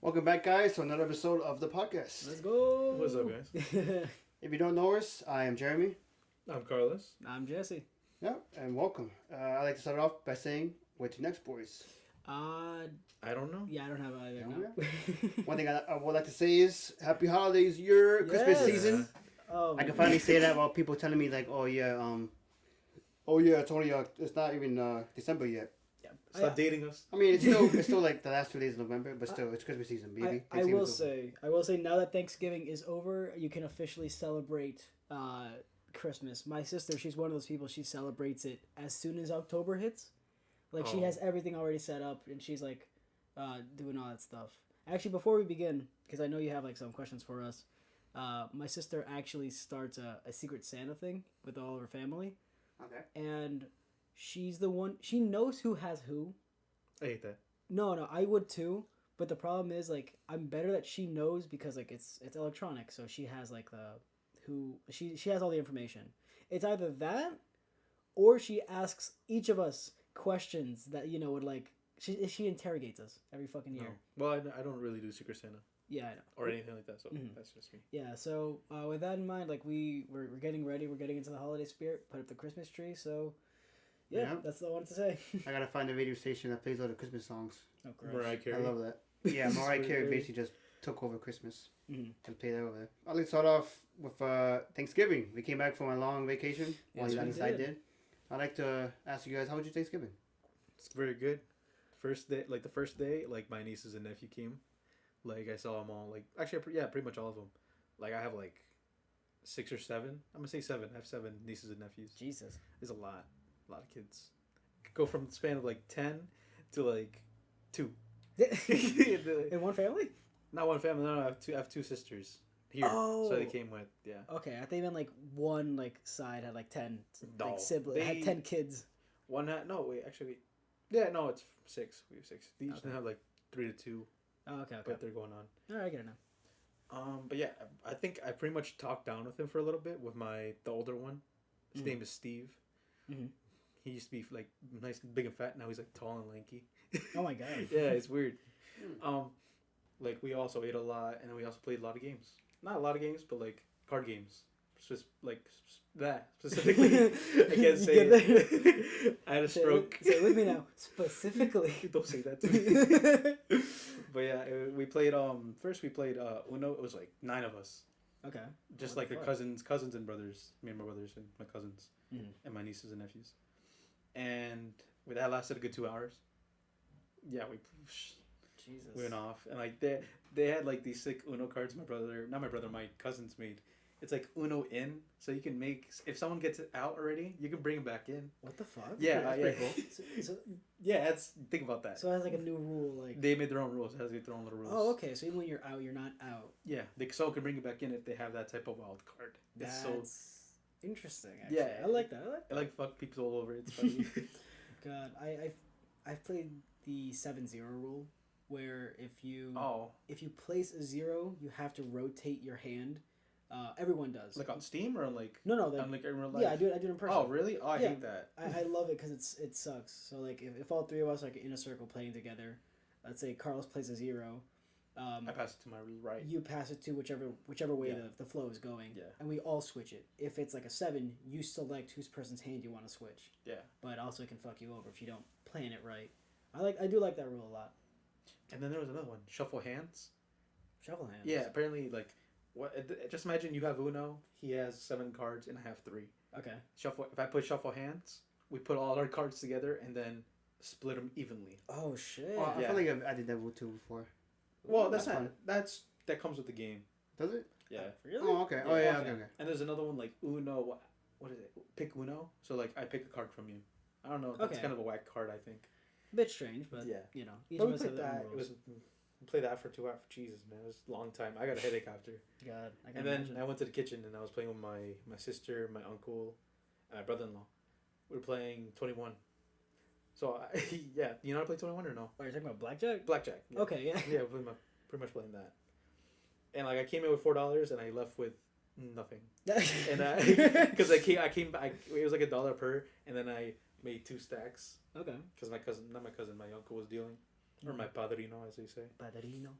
Welcome back, guys, to another episode of the podcast. Let's go. What's up, guys? If you don't know us, I am Jeremy. I'm Carlos. I'm Jesse. Yeah, and welcome. I'd like to start off by saying, what's your next, boys? I don't know. Yeah, I don't have either. Yeah, No. One thing I would like to say is, Happy Holidays, your Christmas Yes. season. Oh, I can finally say that while people telling me, like, it's only, it's not even December yet. yeah. Stop dating us. I mean, it's still like the last 2 days of November, but still, it's Christmas season, baby. I will say, now that Thanksgiving is over, you can officially celebrate Christmas. My sister, she's one of those people. She celebrates it as soon as October hits. Like she has everything already set up, and she's like doing all that stuff. Actually, before we begin, because I know you have like some questions for us, my sister actually starts a Secret Santa thing with all of her family. Okay. And she's the one. She knows who has who. I hate that. No, I would too. But the problem is, like, I'm better that she knows because, like, it's electronic. So she has, like, she has all the information. It's either that, or she asks each of us questions that, you know, would, like, she interrogates us every fucking year. No. Well, I don't really do Secret Santa Yeah, I know. or anything like that, so that's just me. Yeah, so with that in mind, like, we're getting ready. We're getting into the holiday spirit. Put up the Christmas tree, so... Yeah, that's what I wanted to say. I gotta find a radio station that plays all the Christmas songs. Oh, gross. Mariah Carey. I love that. Yeah, Mariah Carey Sweet. basically just took over Christmas Mhm. and played that over there. I'd like to start off with Thanksgiving. We came back from a long vacation. Yes, we inside did. I'd like to ask you guys, how was your Thanksgiving? It's very good. The first day, like, my nieces and nephew came. Like, I saw them all. Like, actually, pretty much all of them. Like, I have, like, 6 or 7. I'm gonna say 7. I have 7 nieces and nephews. Jesus. It's a lot of kids. Go from the span of, like, 10 to, like, 2. In one family? Not one family. No, I have two sisters here. Oh. So they came with, yeah. Okay, I think even like one like side had like 10 No, like siblings. Had 10 kids. One had it's 6. We have 6. They each Okay. have like 3 to 2, Oh, okay. but they're going on. All right, I get it now. But yeah, I think I pretty much talked down with him for a little bit with the older one. His name is Steve. Mhm. He used to be like nice, big and fat. Now he's like tall and lanky. Oh my god. Yeah, it's weird. Like we also ate a lot, and then we also played a lot of games. Not a lot of games, but like card games. That specifically, I can't say it. I had a stroke. Say it with me now. Specifically. Don't say that to me. But yeah, we played. First we played Uno. It was like 9 of us, Okay. just What like the our fuck? cousins and brothers. Me and my brothers and my cousins Mhm. and my nieces and nephews. And that lasted a good 2 hours. Yeah, Jesus. we went off, and like they had like these sick Uno cards. My cousins made. It's like Uno in, so you can make, if someone gets it out already, you can bring them back in. What the fuck? Yeah, That's yeah. pretty So, Yeah, think about that. so it has like a new rule, like. They made their own rules. It has their own little rules. Oh, okay. So even when you're out, you're not out. Yeah, someone can bring it back in if they have that type of wild card. It's That's interesting. Actually. Yeah. I like that. I like fuck people all over. It's funny. God, I've played the 7-0 rule, where if you place a 0, you have to rotate your hand. Everyone does. Like on Steam or like No, on like in real life? yeah, I do it in person. Oh, really? Oh, I Yeah. hate that. I love it because it sucks. So like if all 3 of us are like in a circle playing together, let's say Carlos plays a 0, I pass it to my right. you pass it to whichever way Yeah. the flow is going, Yeah. and we all switch it. If it's like a 7, you select whose person's hand you want to switch, Yeah. but also it can fuck you over if you don't plan it right. I do like that rule a lot. And then there was another one, shuffle hands. Shuffle hands. Yeah, apparently like just imagine you have Uno, he has 7 cards and I have 3. Okay. If I put shuffle hands, we put all our cards together and then split them evenly. Oh shit. Oh, I Yeah. feel like I did that rule too before. Well, That's that comes with the game. Does it? Yeah. Really? Oh, okay. Okay. And there's another one like Uno. What is it? Pick Uno. So like I pick a card from you. I don't know. That's Okay. kind of a whack card, I think. Bit strange, but Yeah. you know, each But of we us have played their that. own It rules. was we played that for 2 hours. Jesus, man, it was a long time. I got a headache after. God, I can And then imagine. I went to the kitchen and I was playing with my sister, my uncle, and my brother-in-law. We were playing 21. So yeah, you know how to play 21 or no? Oh, you're talking about blackjack? Blackjack. Yeah. Okay, yeah. Yeah, pretty much playing that. And like I came in with $4 and I left with nothing. And because I came back, it was like $1 per, and then I made 2 stacks Okay. because my uncle was dealing, or my padrino as they say. Padrino.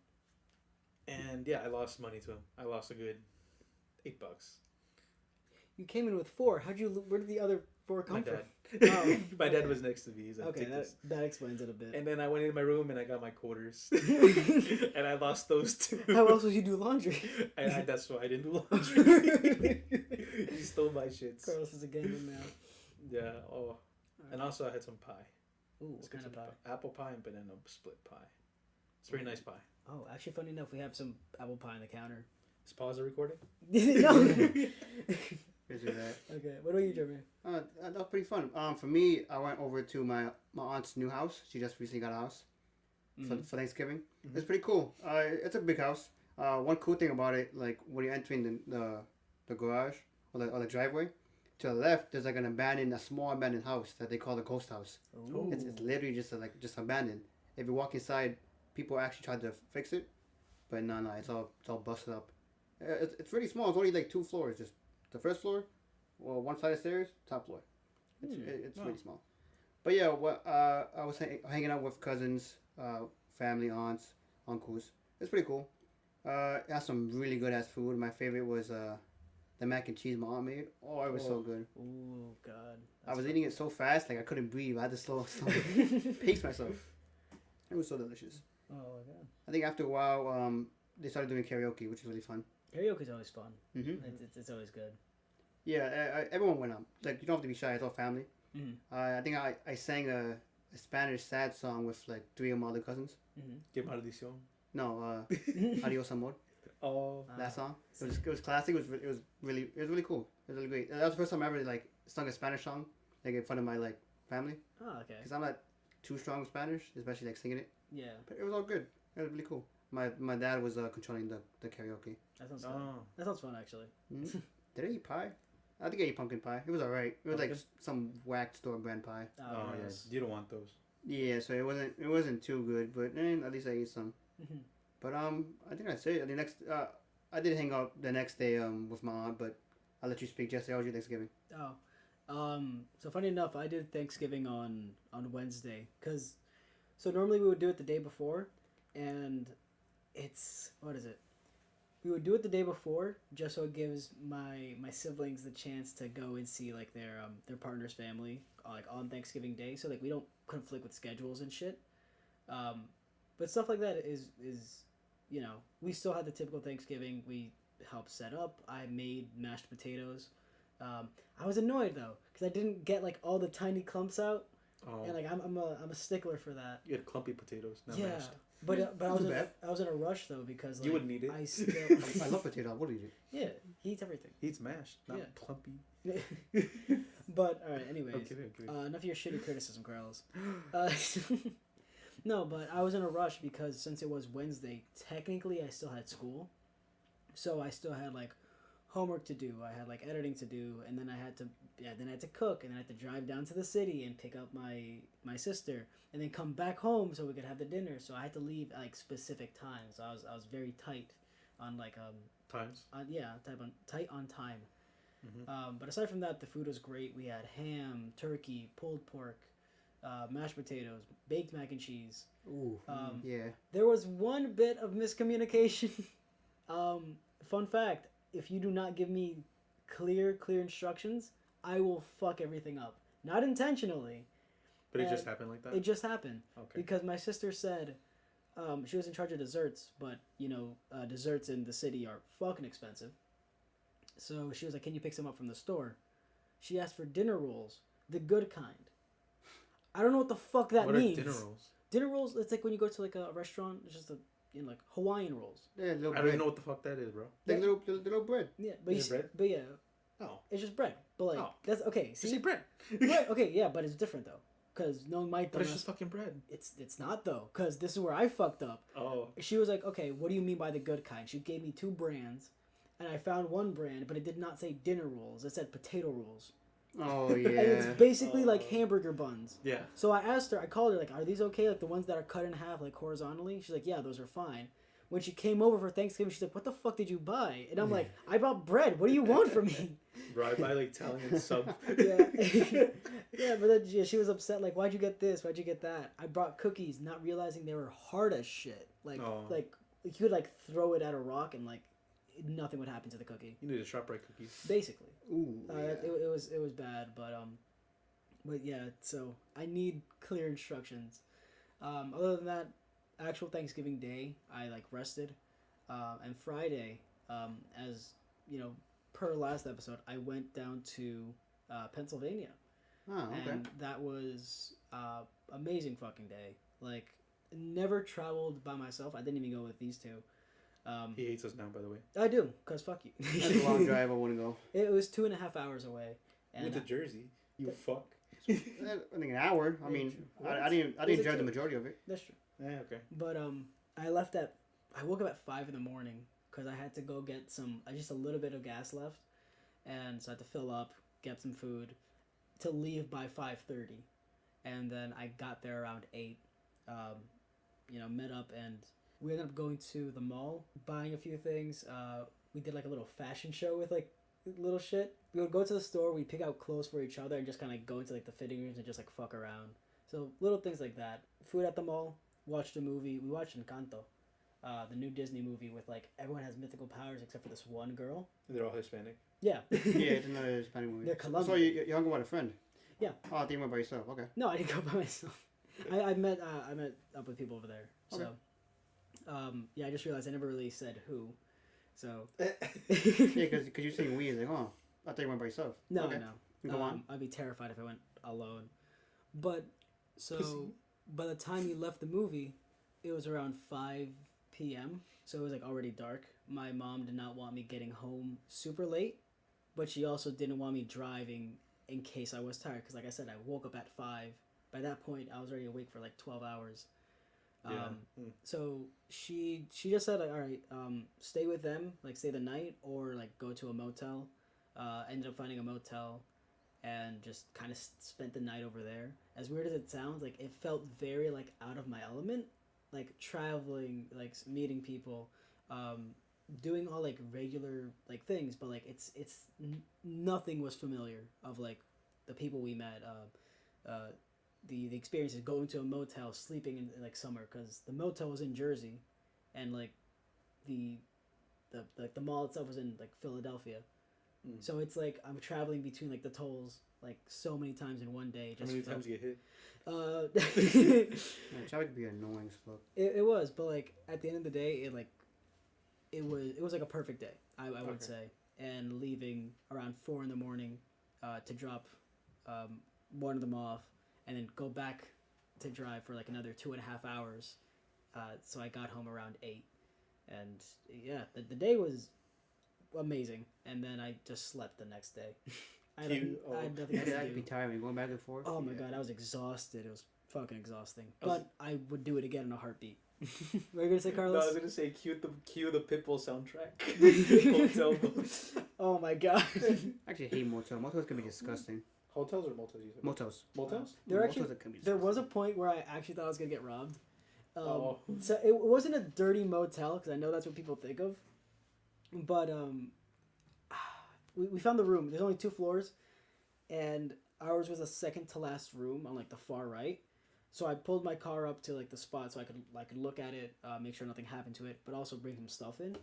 And yeah, I lost money to him. I lost a good $8. You came in with 4. Where did the other 4 come My from? dad. Oh, My dad okay. was next to me. He's like, Okay, take this. that explains it a bit. And then I went into my room and I got my quarters. And I lost those too. How else would you do laundry? That's why I didn't do laundry. He stole my shits. Carlos is a gamer now. Yeah. Oh. And also I had some pie. Ooh, Let's what get kind some of pie? Apple pie and banana split pie. It's very nice pie. Oh, actually, funny enough, we have some apple pie on the counter. Let's pause the recording. No. Let's do that. Okay, what about you, Jeremy? That was pretty fun. For me, I went over to my aunt's new house. She just recently got a house for Thanksgiving. Mhm. It's pretty cool. It's a big house. One cool thing about it, like when you're entering the garage or the driveway, to the left there's like a small abandoned house that they call the ghost house. Ooh. It's literally just abandoned. If you walk inside, people actually tried to fix it, but no, it's all busted up. It's really small. It's only like 2 floors. Just the first floor, well, one flight of stairs, top floor. It's really small. But yeah, I was hanging out with cousins, family, aunts, uncles. It's pretty cool. It has some really good ass food. My favorite was the mac and cheese my aunt made. Oh, it was so good. Oh God. I was eating it so fast, like I couldn't breathe. I had to slow pace myself. It was so delicious. Oh my God. I think after a while, they started doing karaoke, which is really fun. Karaoke's always fun. Mm-hmm. It's always good. Yeah, everyone went up. Like, you don't have to be shy. It's all family. Mm-hmm. I think I sang a Spanish sad song with like 3 of my other cousins. Mm-hmm. Que maldición. No, Adios Amor. Oh. That song. It was classic. It was really cool. It was really great. That was the first time I ever like sung a Spanish song like in front of my like family. Oh, okay. Because I'm not too strong with Spanish, especially like singing it. Yeah. But it was all good. It was really cool. My dad was controlling the karaoke. That sounds fun. Oh. That sounds fun, actually. Mm-hmm. Did I eat pie? I think I ate pumpkin pie. It was alright. It was like some whacked store brand pie. Oh yeah. Gross. You don't want those. Yeah, so it wasn't too good, but at least I ate some. Mhm. But I think that's it. The next I did hang out the next day with my aunt, but I'll let you speak. Jesse, how was your Thanksgiving? Oh. So funny enough, I did Thanksgiving on Wednesday, so normally we would do it the day before, and what is it? We would do it the day before just so it gives my siblings the chance to go and see like their partner's family like on Thanksgiving Day, so like we don't conflict with schedules and shit. But stuff like that is we still had the typical Thanksgiving. We helped set up. I made mashed potatoes. I was annoyed though because I didn't get like all the tiny clumps out, and like I'm a stickler for that. You had clumpy potatoes, not Yeah, mashed. but Bad. I was in a rush though because like, You wouldn't eat it. I still I love potato. I would eat it. yeah, he eats everything. He eats mashed, not Yeah. clumpy. But all right, anyways, Okay. enough of your shitty criticism, Carlos. No, but I was in a rush because since it was Wednesday, technically I still had school, so I still had like homework to do. I had like editing to do, and then I had to cook, and then I had to drive down to the city and pick up my sister, and then come back home so we could have the dinner. So I had to leave at like specific times. So I was very tight on like Times. tight on time. Mm-hmm. But aside from that, the food was great. We had ham, turkey, pulled pork, mashed potatoes, baked mac and cheese. Ooh, yeah. There was one bit of miscommunication. Fun fact: if you do not give me clear instructions, I will fuck everything up. Not intentionally. But it just happened like that? It just happened. Okay. Because my sister said she was in charge of desserts, but desserts in the city are fucking expensive. So she was like, "Can you pick some up from the store?" She asked for dinner rolls, the good kind. I don't know what the fuck that means. What are dinner rolls? Dinner rolls, it's like when you go to like a restaurant, it's just like Hawaiian rolls. Yeah, little I bread. don't even know what the fuck that is, bro. Like little bread. Yeah, but Is it bread? but yeah, Oh. it's just bread. But like Oh. that's okay. See, See, bread. right? Okay, yeah, but it's different though, because no one might. But it's just fucking bread. It's not though, because this is where I fucked up. Oh. She was like, "Okay, what do you mean by the good kind?" She gave me 2 brands, and I found one brand, but it did not say dinner rolls. It said potato rolls. Oh yeah. And it's basically like hamburger buns. Yeah. So I asked her, I called her, like, "Are these okay? Like the ones that are cut in half, like horizontally?" She's like, "Yeah, those are fine." When she came over for Thanksgiving, she's like, "What the fuck did you buy?" And I'm like, "I bought bread. What do you want from me?" Bro, I buy like Italian sub. Yeah. Yeah, but then she was upset, like, "Why'd you get this? Why'd you get that?" I brought cookies, not realizing they were hard as shit. Like you could like throw it at a rock and like nothing would happen to the cookie. You need a ShopRite cookie. Basically. Ooh. Yeah. It was bad, but yeah. So I need clear instructions. Other than that, actual Thanksgiving Day, I like rested, and Friday, as you know, per last episode, I went down to Pennsylvania. Oh, okay. And that was amazing fucking day. Like, never traveled by myself. I didn't even go with these two. He hates us now, by the way. I do, cause fuck you. That's a long drive. I want to go. It was 2.5 hours away. You went to Jersey. You fuck. I think an hour. I mean, I didn't drive the majority of it. That's true. Yeah, okay. But I woke up at 5 in the morning because I had to go get some just a little bit of gas left, and so I had to fill up, get some food, to leave by 5:30, and then I got there around 8. Met up and we ended up going to the mall, buying a few things. We did like a little fashion show with like little shit. We would go to the store, we'd pick out clothes for each other and just kind of go into like the fitting rooms and just like fuck around. So little things like that. Food at the mall, watched a movie. We watched Encanto, the new Disney movie with like everyone has mythical powers except for this one girl. They're all Hispanic. Yeah. Yeah, it's another Hispanic movie. They're Colombian. So you hung out with a friend? Yeah. Oh, I think you went by yourself. Okay. No, I didn't go by myself. I met up with people over there. Okay. So, I just realized I never really said who. So. Yeah, because you're saying we, like, oh, I thought you went by yourself. No, okay. no. Go on. I'd be terrified if I went alone. But so by the time we left the movie, it was around 5 p.m. So it was like already dark. My mom did not want me getting home super late, but she also didn't want me driving in case I was tired. Because like I said, I woke up at 5. By that point, I was already awake for like 12 hours. So she just said, like, all right, stay with them, like stay the night, or like go to a motel. Ended up finding a motel and just kind of spent the night over there. As weird as it sounds, like it felt very like out of my element, like traveling, like meeting people, doing all like regular like things, but like nothing was familiar of like the people we met. The experiences, going to a motel, sleeping in like summer, because the motel was in Jersey, and like the mall itself was in like Philadelphia. So it's like I'm traveling between like the tolls like so many times in one day. How many times you get hit? Traffic could be annoying as fuck. It was, but like at the end of the day, it was like a perfect day. I would say, and leaving around 4 in the morning, to drop one of them off, and then go back to drive for like another 2.5 hours. So I got home around 8, and yeah, the day was amazing. And then I just slept the next day. I had nothing else to do. I'd be tired when you're going back and forth. Oh my god, I was exhausted. It was fucking exhausting. But I would do it again in a heartbeat. What are you gonna say, Carlos? No, I was gonna say cue the Pitbull soundtrack. Motel. Oh my god. I actually hate motels. Motels can be disgusting. Hotels or motels? You said? Motels. Motels? There was a point where I actually thought I was gonna get robbed. So it wasn't a dirty motel, because I know that's what people think of. But we found the room. There's only 2 floors, and ours was the second to last room on like the far right. So I pulled my car up to like the spot so I could look at it, make sure nothing happened to it, but also bring some stuff in.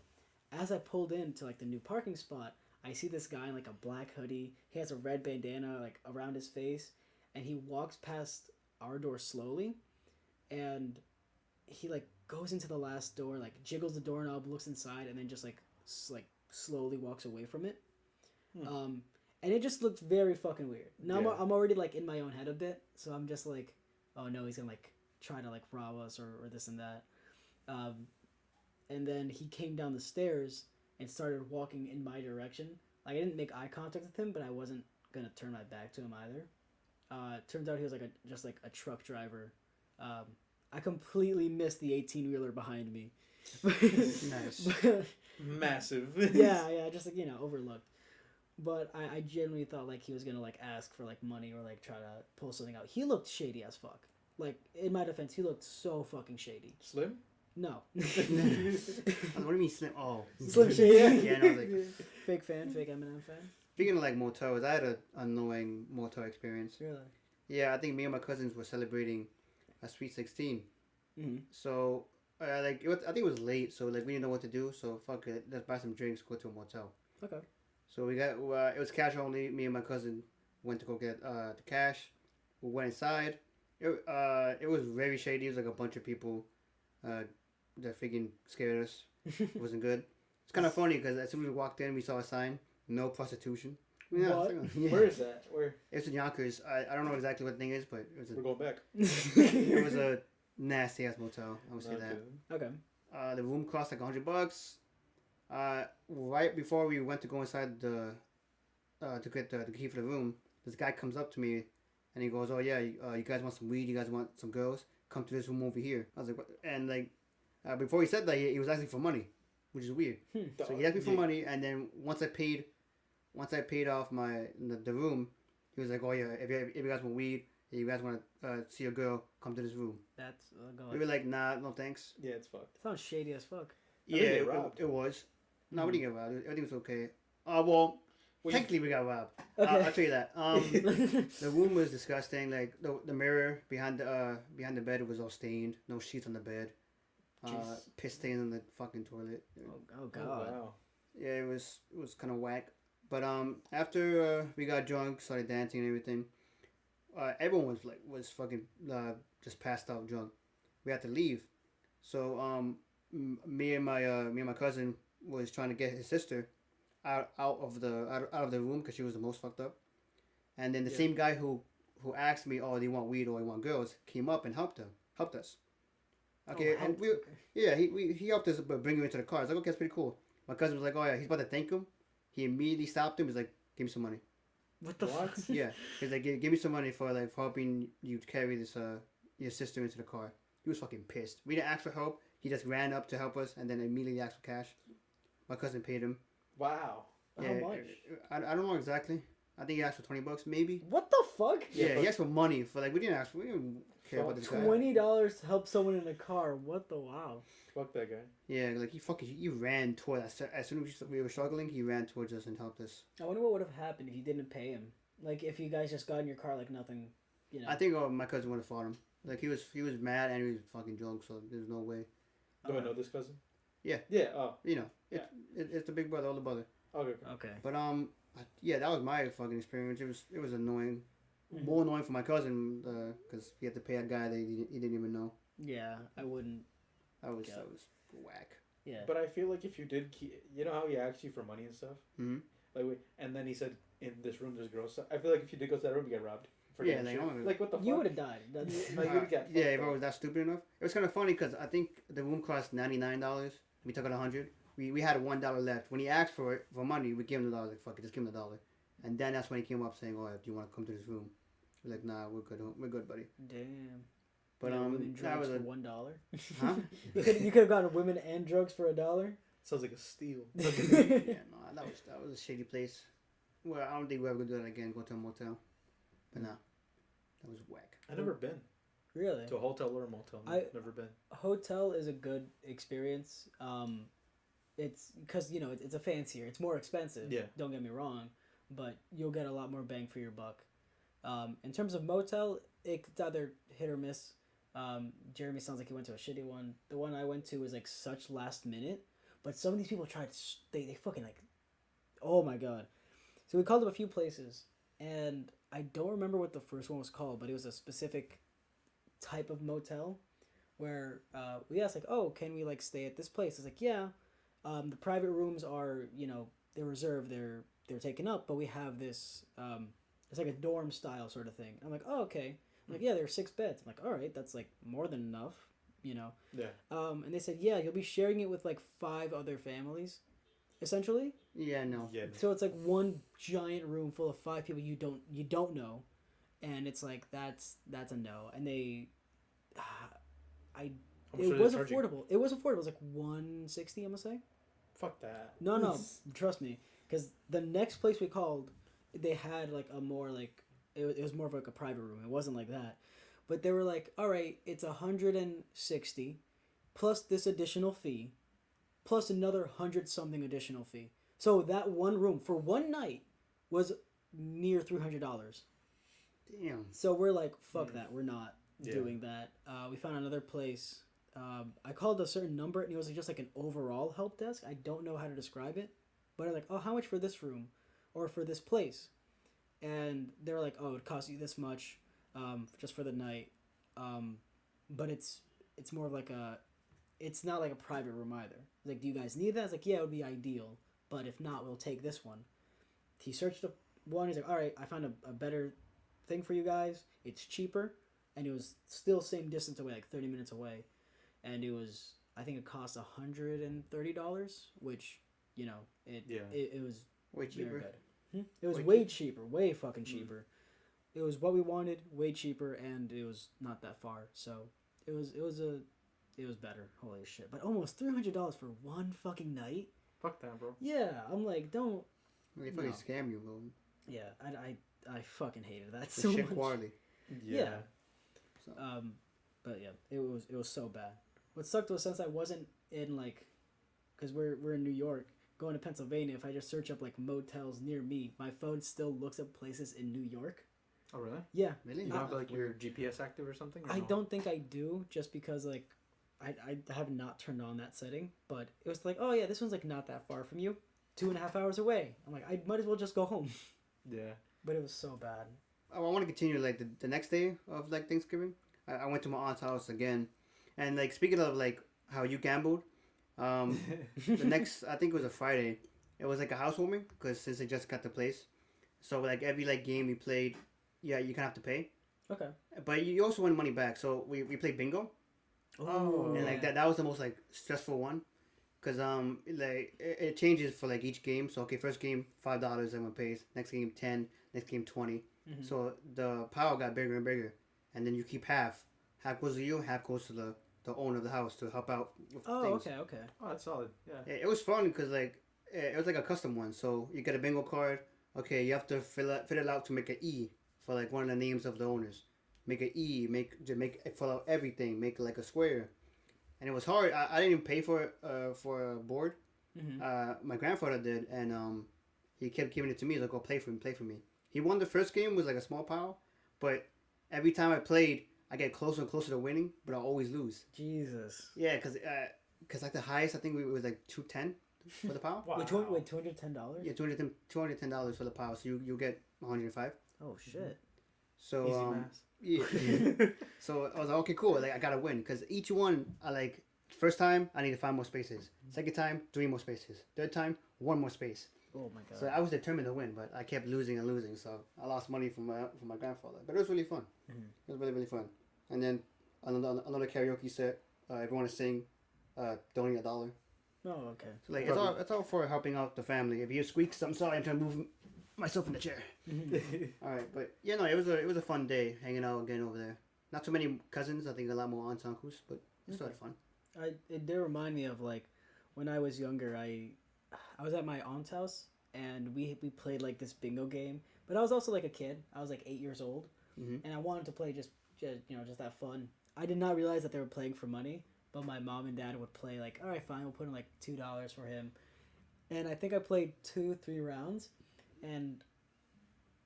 As I pulled in to like the new parking spot, I see this guy in like a black hoodie. He has a red bandana like around his face, and he walks past our door slowly, and he like goes into the last door, like jiggles the doorknob, looks inside, and then just like slowly walks away from it. And it just looked very fucking weird. Now I'm already like in my own head a bit, so I'm just like, oh no, he's gonna like try to like rob us or this and that. And then he came down the stairs and started walking in my direction. Like I didn't make eye contact with him, but I wasn't gonna turn my back to him either. Turns out he was like just a truck driver. I completely missed the 18-wheeler behind me. Nice. Massive. Yeah, just like, overlooked. But I genuinely thought like he was gonna like ask for like money or like try to pull something out. He looked shady as fuck. Like, in my defense, he looked so fucking shady. Slim? No. What do you mean slim? Oh, Slim Shady. Yeah, and I was like, fake Eminem fan. Speaking of like motels, I had an annoying motel experience. Really? Yeah, I think me and my cousins were celebrating a Sweet 16. Mm-hmm. So like I think it was late, so like we didn't know what to do. So fuck it, let's buy some drinks, go to a motel. Okay. So we got it was cash only. Me and my cousin went to go get the cash. We went inside. It was very shady. It was like a bunch of people that freaking scared us. It wasn't good. It's kind of funny because as soon as we walked in, we saw a sign: no prostitution. Yeah, What? yeah. Where is that? Where? It's in Yonkers. I don't know exactly what the thing is, but We're going back. it was a nasty ass motel. I would say that. Okay. The room cost like $100. Right before we went to go inside the to get the key for the room, this guy comes up to me, and he goes, "Oh yeah, you guys want some weed? You guys want some girls? Come to this room over here." I was like, what? And like before he said that, he was asking for money, which is weird. So he asked me for money, and then once I paid off the room, he was like, "Oh yeah, if you guys want weed, if you guys want to see a girl, come to this room." That's We were like, "Nah, no thanks." Yeah, it's fucked. sounds shady as fuck. I think Yeah, they it robbed. was. No, we didn't get robbed. Everything was okay. Well, technically we got robbed. Okay. I'll tell you that. The room was disgusting. Like the mirror behind the bed was all stained. No sheets on the bed. Jeez. Piss stains on the fucking toilet. Oh god. Oh, wow. Yeah, it was kind of whack. But after we got drunk, started dancing and everything, everyone was fucking just passed out drunk. We had to leave. So me and my cousin was trying to get his sister out of the room because she was the most fucked up. And then the same guy who asked me, "Oh, do you want weed or you want girls?" came up and helped us. Okay, and he helped us, but bring him into the car. I was like, okay, that's pretty cool. My cousin was like, "Oh yeah," he's about to thank him. He immediately stopped him. He's like, "Give me some money." What the fuck? Yeah, he's like, "Give me some money for helping you carry this your sister into the car." He was fucking pissed. We didn't ask for help. He just ran up to help us and then immediately asked for cash. My cousin paid him. Wow. Yeah, How much? I don't know exactly. I think he asked for $20 maybe. What the fuck? Yeah, he asked for money for we didn't care about this guy. $20 to help someone in a car. What the wow? Fuck that guy. Yeah, like he ran toward us. As soon as we were struggling, he ran towards us and helped us. I wonder what would have happened if you didn't pay him. Like if you guys just got in your car like nothing, you know. I think my cousin would have fought him. Like he was mad and he was fucking drunk, so there's no way. Do I know this cousin? Yeah. Yeah. Oh. You know, it's the big brother, older brother. Okay. Okay. But yeah, that was my fucking experience. It was annoying, more annoying for my cousin because he had to pay a guy that he didn't even know. Yeah, I wouldn't. That was whack. Yeah. But I feel like if you did, you know how he asked you for money and stuff. Mm-hmm. And then he said, "In this room, there's girls." I feel like if you did go to that room, you get robbed. For Yeah, damn like, sure. Like what the fuck? You would have died. That's, Like, you'd get yeah, fucked if I up. was that stupid enough. It was kind of funny because I think the room cost $99. We took it $100. We had $1 left. When he asked for it for money, we gave him the $1. Like fuck it, just give him the $1. And then that's when he came up saying, "Oh, do you want to come to this room?" We're like, "Nah, we're good, buddy." damn. But women that drugs was for a $1. huh? You could have gotten women and drugs for $1. Sounds like a steal. Yeah, no, that was a shady place. Well, I don't think we're ever gonna do that again. Go to a motel. But nah, that was whack. I've never been Really? to a hotel or a motel. Never been. A hotel is a good experience. It's because it's a fancier. It's more expensive. Yeah. Don't get me wrong, but you'll get a lot more bang for your buck. In terms of motel, it's either hit or miss. Jeremy sounds like he went to a shitty one. The one I went to was like such last minute, but some of these people tried. They fucking like, oh my god. So we called up a few places, and I don't remember what the first one was called, but it was a specific type of motel where we asked like, oh, can we like stay at this place? It's like, yeah, the private rooms are they're reserved, they're taken up, but we have this it's like a dorm style sort of thing. I'm like, oh, okay. I'm like, yeah, there are 6 beds. I'm like, all right, that's like more than enough, Yeah. And they said, yeah, you'll be sharing it with like 5 other families, essentially. Yeah, no. Yeah. So it's like one giant room full of 5 people you don't know, and it's like that's a no. And they, it was affordable. It was affordable. It was like $160. I'm gonna say. Fuck that. No, trust me, because the next place we called, they had like a more like it was more of like a private room. It wasn't like that, but they were like, all right, it's $160, plus this additional fee, plus another 100-something additional fee. So that one room for one night was near $300. Damn. So we're like, fuck that. We're not doing that. We found another place. I called a certain number and it was just like an overall help desk. I don't know how to describe it, but I'm like, oh, how much for this room, or for this place, and they were like, oh, it costs you this much, just for the night, but it's more of like it's not like a private room either. Like, do you guys need that? I was like, yeah, it would be ideal, but if not, we'll take this one. He searched up one. He's like, all right, I found a better thing for you guys. It's cheaper, and it was still same distance away, like 30 minutes away, and it was, I think it cost $130, which, you know, it was Way cheaper. good. It was way cheaper, way fucking cheaper. It was what we wanted, way cheaper, and it was not that far. So it was better. Holy shit! But almost $300 for one fucking night. Fuck that, bro. Yeah, I'm like, don't. They fucking scam you, bro. Yeah, I fucking hated that The so shit much. quality. Yeah. So. But yeah, it was so bad. What sucked was, since I wasn't in, like, because we're in New York, going to Pennsylvania, if I just search up like motels near me, my phone still looks up places in New York. Oh really? Yeah. Really? You don't have like your GPS active or something? Or I no? don't think I do, just because like I have not turned on that setting. But it was like, oh yeah, this one's like not that far from you, 2.5 hours away. I'm like, I might as well just go home. Yeah. But it was so bad. I want to continue like the next day of like Thanksgiving. I went to my aunt's house again, and like speaking of like how you gambled, the next, I think it was a Friday. It was like a housewarming, because since they just got the place, so like every like game we played, yeah, you kind of have to pay, Okay. but you also win money back. So we played bingo, Oh. and like that was the most like stressful one, because like it changes for like each game. So okay, first game $5 everyone pays, next game 10, next game 20. Mhm. So the pile got bigger and bigger, and then you keep half goes to you, half goes to the owner of the house to help out with things. Okay. Oh, that's solid. Yeah. It was fun because like it was like a custom one. So you get a bingo card. Okay, you have to fill it out to make an E for like one of the names of the owners. Make an E. Fill out everything. Make like a square. And it was hard. I didn't even pay for a board. Mm-hmm. My grandfather did, and he kept giving it to me. He's like, "Oh, play for me." He won the first game, was like a small pile, but every time I played, I get closer and closer to winning, but I always lose. Jesus. Yeah, cause like the highest I think it was like 210 for the pile. Wow. Wait, $210? Yeah, $210 for the pile, so you get 105. Oh shit. So Easy math. yeah. So I was like, okay, cool. Like I gotta win, because each one I like. First time I needed 5 more spaces. Second time 3 more spaces. Third time 1 more space. Oh my god. So I was determined to win, but I kept losing and losing. So I lost money from my grandfather. But it was really fun. Mhm. It was really, really fun. And then another karaoke set. Everyone is sing, donate $1. Oh, okay. So like it's all for helping out the family. If you hear squeaks, I'm sorry. I'm trying to move myself in the chair. All right, but yeah, no, it was a fun day hanging out again over there. Not too many cousins. I think a lot more aunts and uncles, but it's still had fun. It did remind me of like when I was younger. I was at my aunt's house and we played like this bingo game. But I was also like a kid. I was like 8 years old, and I wanted to play just that fun. I did not realize that they were playing for money. But my mom and dad would play like, all right, fine, we'll put in like $2 for him. And I think I played 2-3 rounds. And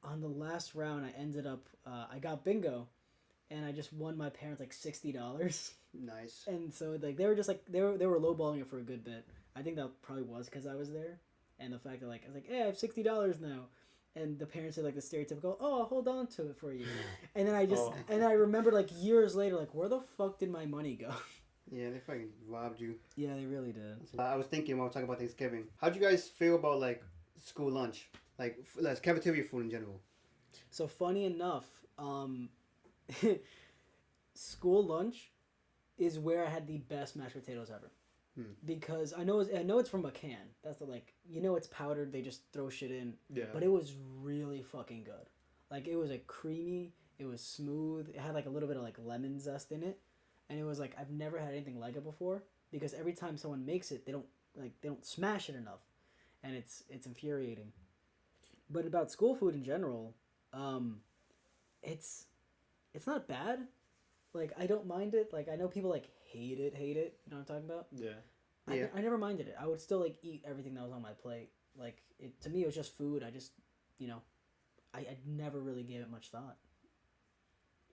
on the last round, I ended up, I got bingo. And I just won my parents like $60. Nice. And so like they were just like, they were lowballing it for a good bit. I think that probably was because I was there. And the fact that like, I was like, hey, I have $60 now. And the parents are like the stereotypical, oh, I'll hold on to it for you. And then and I remember like years later, like, where the fuck did my money go? Yeah, they fucking robbed you. Yeah, they really did. I was thinking when we were talking about Thanksgiving. How'd you guys feel about like school lunch, like cafeteria food in general? So funny enough, school lunch is where I had the best mashed potatoes ever. Because I know it's from a can. That's it's powdered. They just throw shit in. Yeah. But it was really fucking good. Like it was creamy. It was smooth. It had like a little bit of like lemon zest in it. And it was like, I've never had anything like it before, because every time someone makes it, they don't smash it enough, and it's infuriating. But about school food in general, it's not bad. Like I don't mind it. Like I know people like hate it. You know what I'm talking about? Yeah. I never minded it. I would still like eat everything that was on my plate. Like to me, it was just food. I just I never really gave it much thought.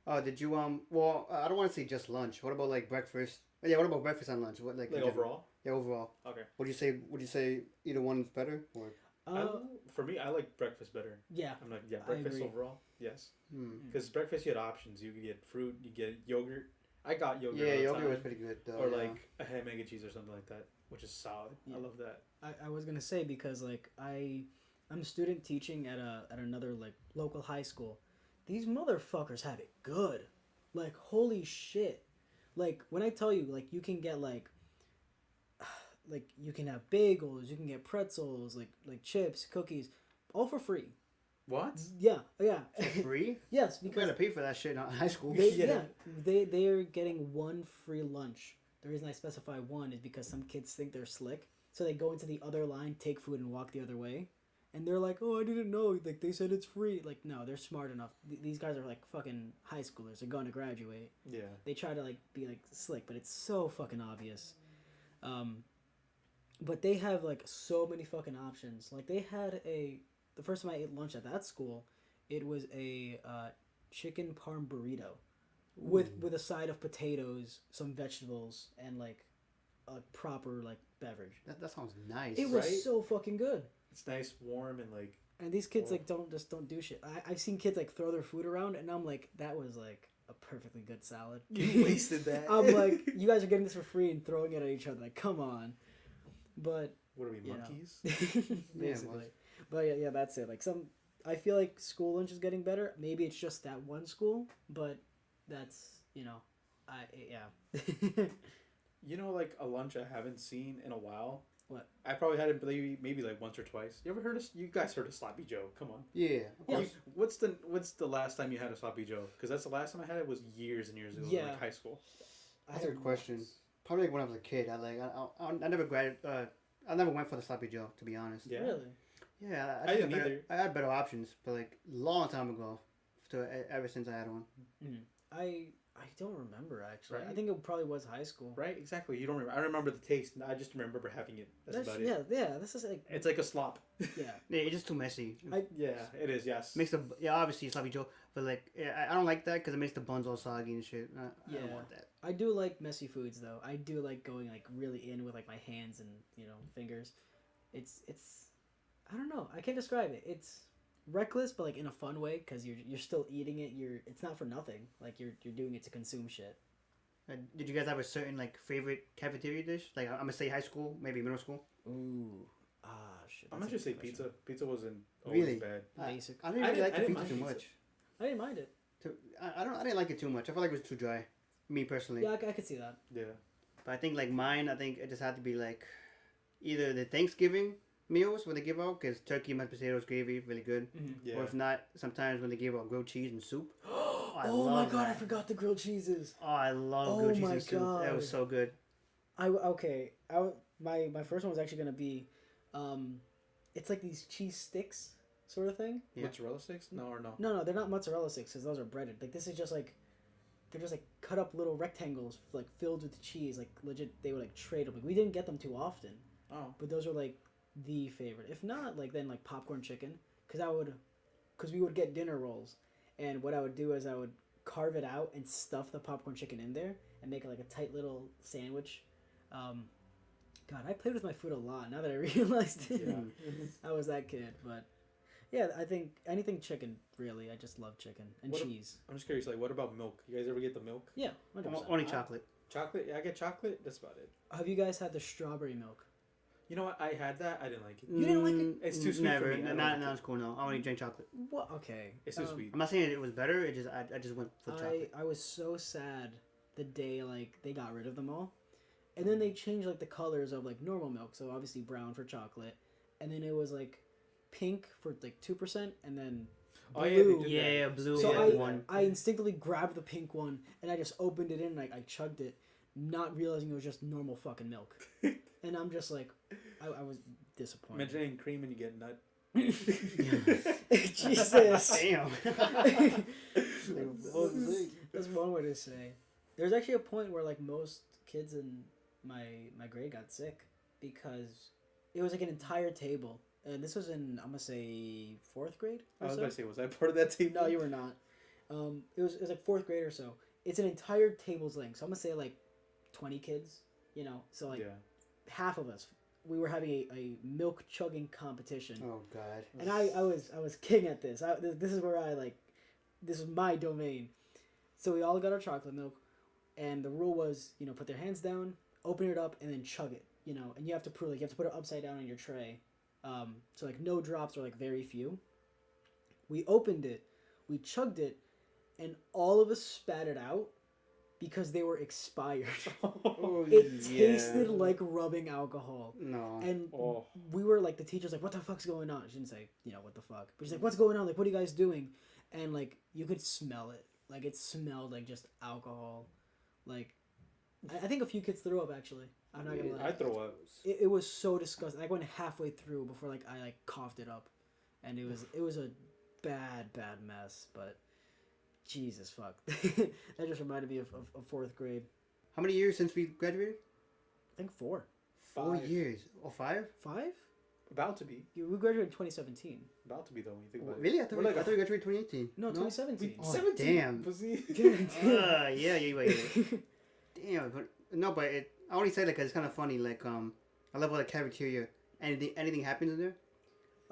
Oh, did you Well, I don't want to say just lunch. What about like breakfast? Yeah, what about breakfast and lunch? What Like in general? overall. Yeah, overall. Okay. Would you say? Would you say either one's better? Or For me, I like breakfast better. Yeah. I'm like, yeah, I breakfast agree. overall. Yes. hmm. Because breakfast, you had options. You could get fruit, you get yogurt. I got yogurt. Yeah, all the yogurt time. was pretty good. Though, Or yeah. like a ham, egg, and cheese or something like that, which is solid. Yeah. I love that. I was gonna say because like I'm a student teaching at another like local high school. These motherfuckers have it good. Like holy shit. Like when I tell you like you can get like you can have bagels, you can get pretzels, like chips, cookies, all for free. What? Yeah, yeah. For free? Yes, You because gotta pay for that shit in high school. yeah, they are getting one free lunch. The reason I specify one is because some kids think they're slick, so they go into the other line, take food, and walk the other way. And they're like, "Oh, I didn't know. Like they said it's free." Like, no, they're smart enough. These guys are like fucking high schoolers. They're going to graduate. Yeah. They try to like be like slick, but it's so fucking obvious. But they have like so many fucking options. Like they had the first time I ate lunch at that school, it was a chicken parm burrito with a side of potatoes, some vegetables, and like a proper like beverage. That sounds nice. It was Right? so fucking good. It's nice, warm, and like. And these kids Oh. like don't do shit. I've seen kids like throw their food around, and I'm like, that was like a perfectly good salad. You wasted that. I'm like, you guys are getting this for free and throwing it at each other. Like, come on. But What are we, you know. monkeys? basically. But yeah, that's it. Like I feel like school lunch is getting better. Maybe it's just that one school, but that's yeah. You know, like a lunch I haven't seen in a while. What? I probably had it maybe like once or twice. You ever heard of? You guys heard of Sloppy Joe? Come on. Yeah, of course. What's the last time you had a Sloppy Joe? Because that's the last time I had it was years and years ago, Yeah. like high school. That's a good question. Probably like when I was a kid. I never I never went for the sloppy Joe, to be honest. Yeah. Really? Yeah, I think didn't either. I had better options, but like long time ago, ever since I had one. I don't remember actually. I Right? think it probably was high school. Right? Exactly. You don't remember. I remember the taste. I just remember having it. That's about it. Yeah. This is like It's like a slop. yeah. Yeah, it's just too messy. Yeah, it is. Yes. Makes obviously sloppy Joe, but like I don't like that because it makes the buns all soggy and shit. I Yeah. don't want that. I do like messy foods though. I do like going like really in with like my hands and fingers. It's I don't know. I can't describe it. It's reckless, but like in a fun way because you're still eating it. It's not for nothing. Like you're doing it to consume shit. Did you guys have a certain like favorite cafeteria dish? Like I'm gonna say high school, maybe middle school. Ooh. Shit. I'm that's not a just say good question. pizza. Pizza wasn't always Really? bad. Basic. I didn't I really didn't- like I the didn't pizza too mind much. I didn't mind it. I didn't like it too much. I felt like it was too dry. Me personally. Yeah, I could see that. Yeah. But I think like mine, I think it just had to be like either the Thanksgiving meals when they give out, because turkey, mashed potatoes, gravy, really good. Yeah. Or if not, sometimes when they give out grilled cheese and soup. I Oh my love god, I that. forgot the grilled cheeses. Oh, I love Oh grilled cheese my and soup. That God. was so good. My first one was actually gonna be, it's like these cheese sticks sort of thing. Yeah. Mozzarella sticks? No or no? No, they're not mozzarella sticks because those are breaded. Like this is just like, they're just like cut up little rectangles like filled with cheese. Like legit, they would like trade them. Like, we didn't get them too often, Oh. but those are like the favorite. If not, like then like popcorn chicken, because we would get dinner rolls, and what I would do is I would carve it out and stuff the popcorn chicken in there and make it like a tight little sandwich. God, I played with my food a lot. Now that I realized it, Yeah. I was that kid. But yeah, I think anything chicken. Really, I just love chicken and What a- cheese. I'm just curious. Like, what about milk? You guys ever get the milk? Yeah, 100%. Only chocolate. Chocolate? Yeah, I get chocolate. That's about it. Have you guys had the strawberry milk? You know what? I had that. I didn't like it. You didn't like it? It's too sweet Never. for me. I don't Not like it. it's cool. No, I only drink chocolate. What? Okay. It's too sweet. I'm not saying it was better. It just I just went for chocolate. I was so sad the day like they got rid of them all, and then they changed like the colors of like normal milk. So obviously brown for chocolate, and then it was like pink for like 2%, and then blue. Oh, yeah, they did Yeah, blue. So yeah, I one. I instinctively grabbed the pink one and I just opened it in and I chugged it, not realizing it was just normal fucking milk. And I'm just like, I was disappointed. Imagine adding cream and you get nut. Jesus. Damn. That's one way to say. There's actually a point where like most kids in my grade got sick because it was like an entire table. And this was in, I'm gonna say, 4th grade I or was so. about to say, was I part of that team? No, you were not. It was like fourth grade or so. It's an entire table's length. So I'm gonna say like 20 kids. You know, so like half of us. We were having a milk chugging competition. Oh God. And I was king at this. This is where this is my domain. So we all got our chocolate milk, and the rule was, you know, put their hands down, open it up, and then chug it. You know, and you have to prove, like, you have to put it upside down on your tray. So like no drops or like very few. We opened it, we chugged it, and all of us spat it out because they were expired. Oh, It tasted like rubbing alcohol. No. And we were like, the teacher's like, what the fuck's going on? She didn't say, you know, what the fuck. But she's like, what's going on? Like, what are you guys doing? And like, you could smell it. Like, it smelled like just alcohol. Like, I think a few kids threw up, actually. I'm not gonna lie. I throw up. It was so disgusting. I went halfway through before like I like coughed it up. And it was a bad mess. But Jesus fuck. That just reminded me of fourth grade. How many years since we graduated? I think 4. 4 5. years. Oh, 5? 5? About to be. Yeah, we graduated in 2017. About to be though. When you think about Really? I thought We're we like graduated 2018. No, 2017. Oh, 17. damn. Pussy. Yeah, Damn. But, no, but I only say that 'cause it's kind of funny. Like, I love how the cafeteria, anything happens in there.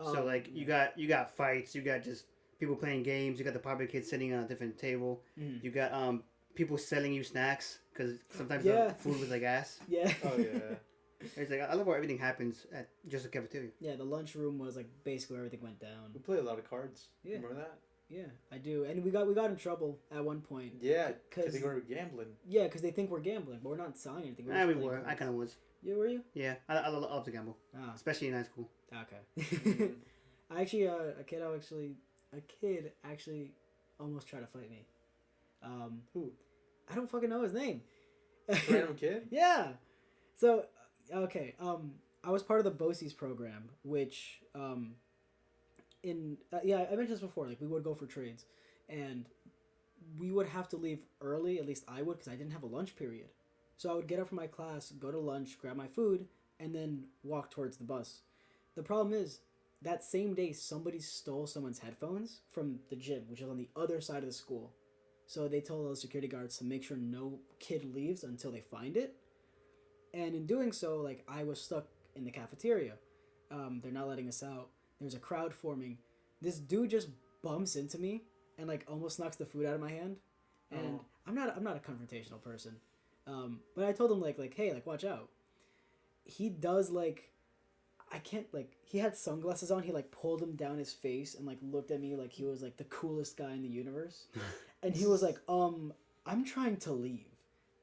So like you got fights, you got just people playing games, you got the popular kids sitting on a different table, you got people selling you snacks because sometimes the food was like ass. Yeah. Oh yeah. It's like I love how everything happens at just the cafeteria. Yeah, the lunchroom was like basically where everything went down. We play a lot of cards. Yeah. Remember that? Yeah, I do, and we got in trouble at one point. Yeah, because they were gambling. Yeah, because they think we're gambling, but we're not selling anything. We're just We playing were. cards. I kind of was. Yeah, were you? Yeah, I love to gamble, especially in high school. Okay. I actually, a kid actually almost tried to fight me. Who? I don't fucking know his name. Random kid? Yeah. So, okay. I was part of the BOCES program, which, I mentioned this before. Like, we would go for trades, and we would have to leave early. At least I would, because I didn't have a lunch period. So I would get up from my class, go to lunch, grab my food, and then walk towards the bus. The problem is, that same day, somebody stole someone's headphones from the gym, which is on the other side of the school. So they told those security guards to make sure no kid leaves until they find it. And in doing so, like, I was stuck in the cafeteria. They're not letting us out. There's a crowd forming. This dude just bumps into me and like almost knocks the food out of my hand. And I'm not a confrontational person. But I told him like, hey, like, watch out. He does like, I can't, like, he had sunglasses on. He like pulled them down his face and like looked at me like he was like the coolest guy in the universe. And he was like, I'm trying to leave.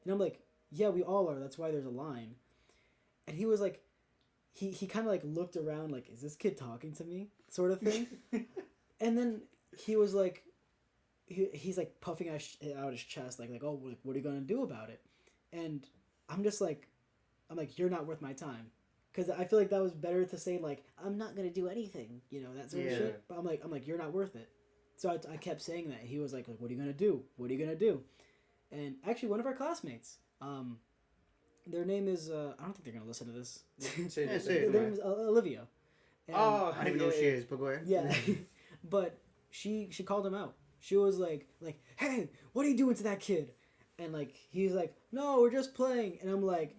And I'm like, yeah, we all are. That's why there's a line. And he was like, he kind of like looked around like, is this kid talking to me? Sort of thing. And then he was like, he's like puffing out his chest like, oh, what are you going to do about it? And I'm like, you're not worth my time. Because I feel like that was better to say like, I'm not going to do anything, you know, that sort of shit. But I'm like, you're not worth it. So I kept saying that. He was like, what are you going to do? What are you going to do? And actually one of our classmates, their name is, I don't think they're going to listen to this. Say Their name is Olivia. And I don't even know who she is, but go ahead. Yeah. But she called him out. She was like, hey, what are you doing to that kid? And like, he's like, no, we're just playing. And I'm like,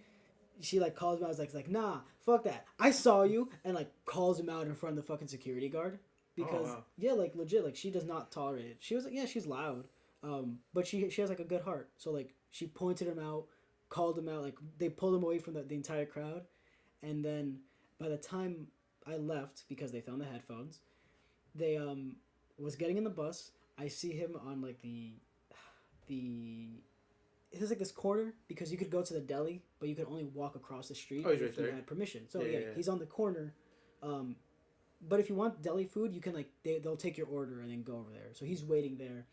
she like calls him out. I was like, nah, fuck that. I saw you. And like calls him out in front of the fucking security guard. Because, yeah, like legit, like she does not tolerate it. She was like, yeah, she's loud. But she has like a good heart. So like she pointed him out, called him out. Like they pulled him away from the entire crowd. And then by the time I left, because they found the headphones, they was getting in the bus. I see him on like there's like this corner because you could go to the deli, but you could only walk across the street if you had permission. So yeah, he's on the corner. But if you want deli food, you can like they'll take your order and then go over there. So he's waiting there,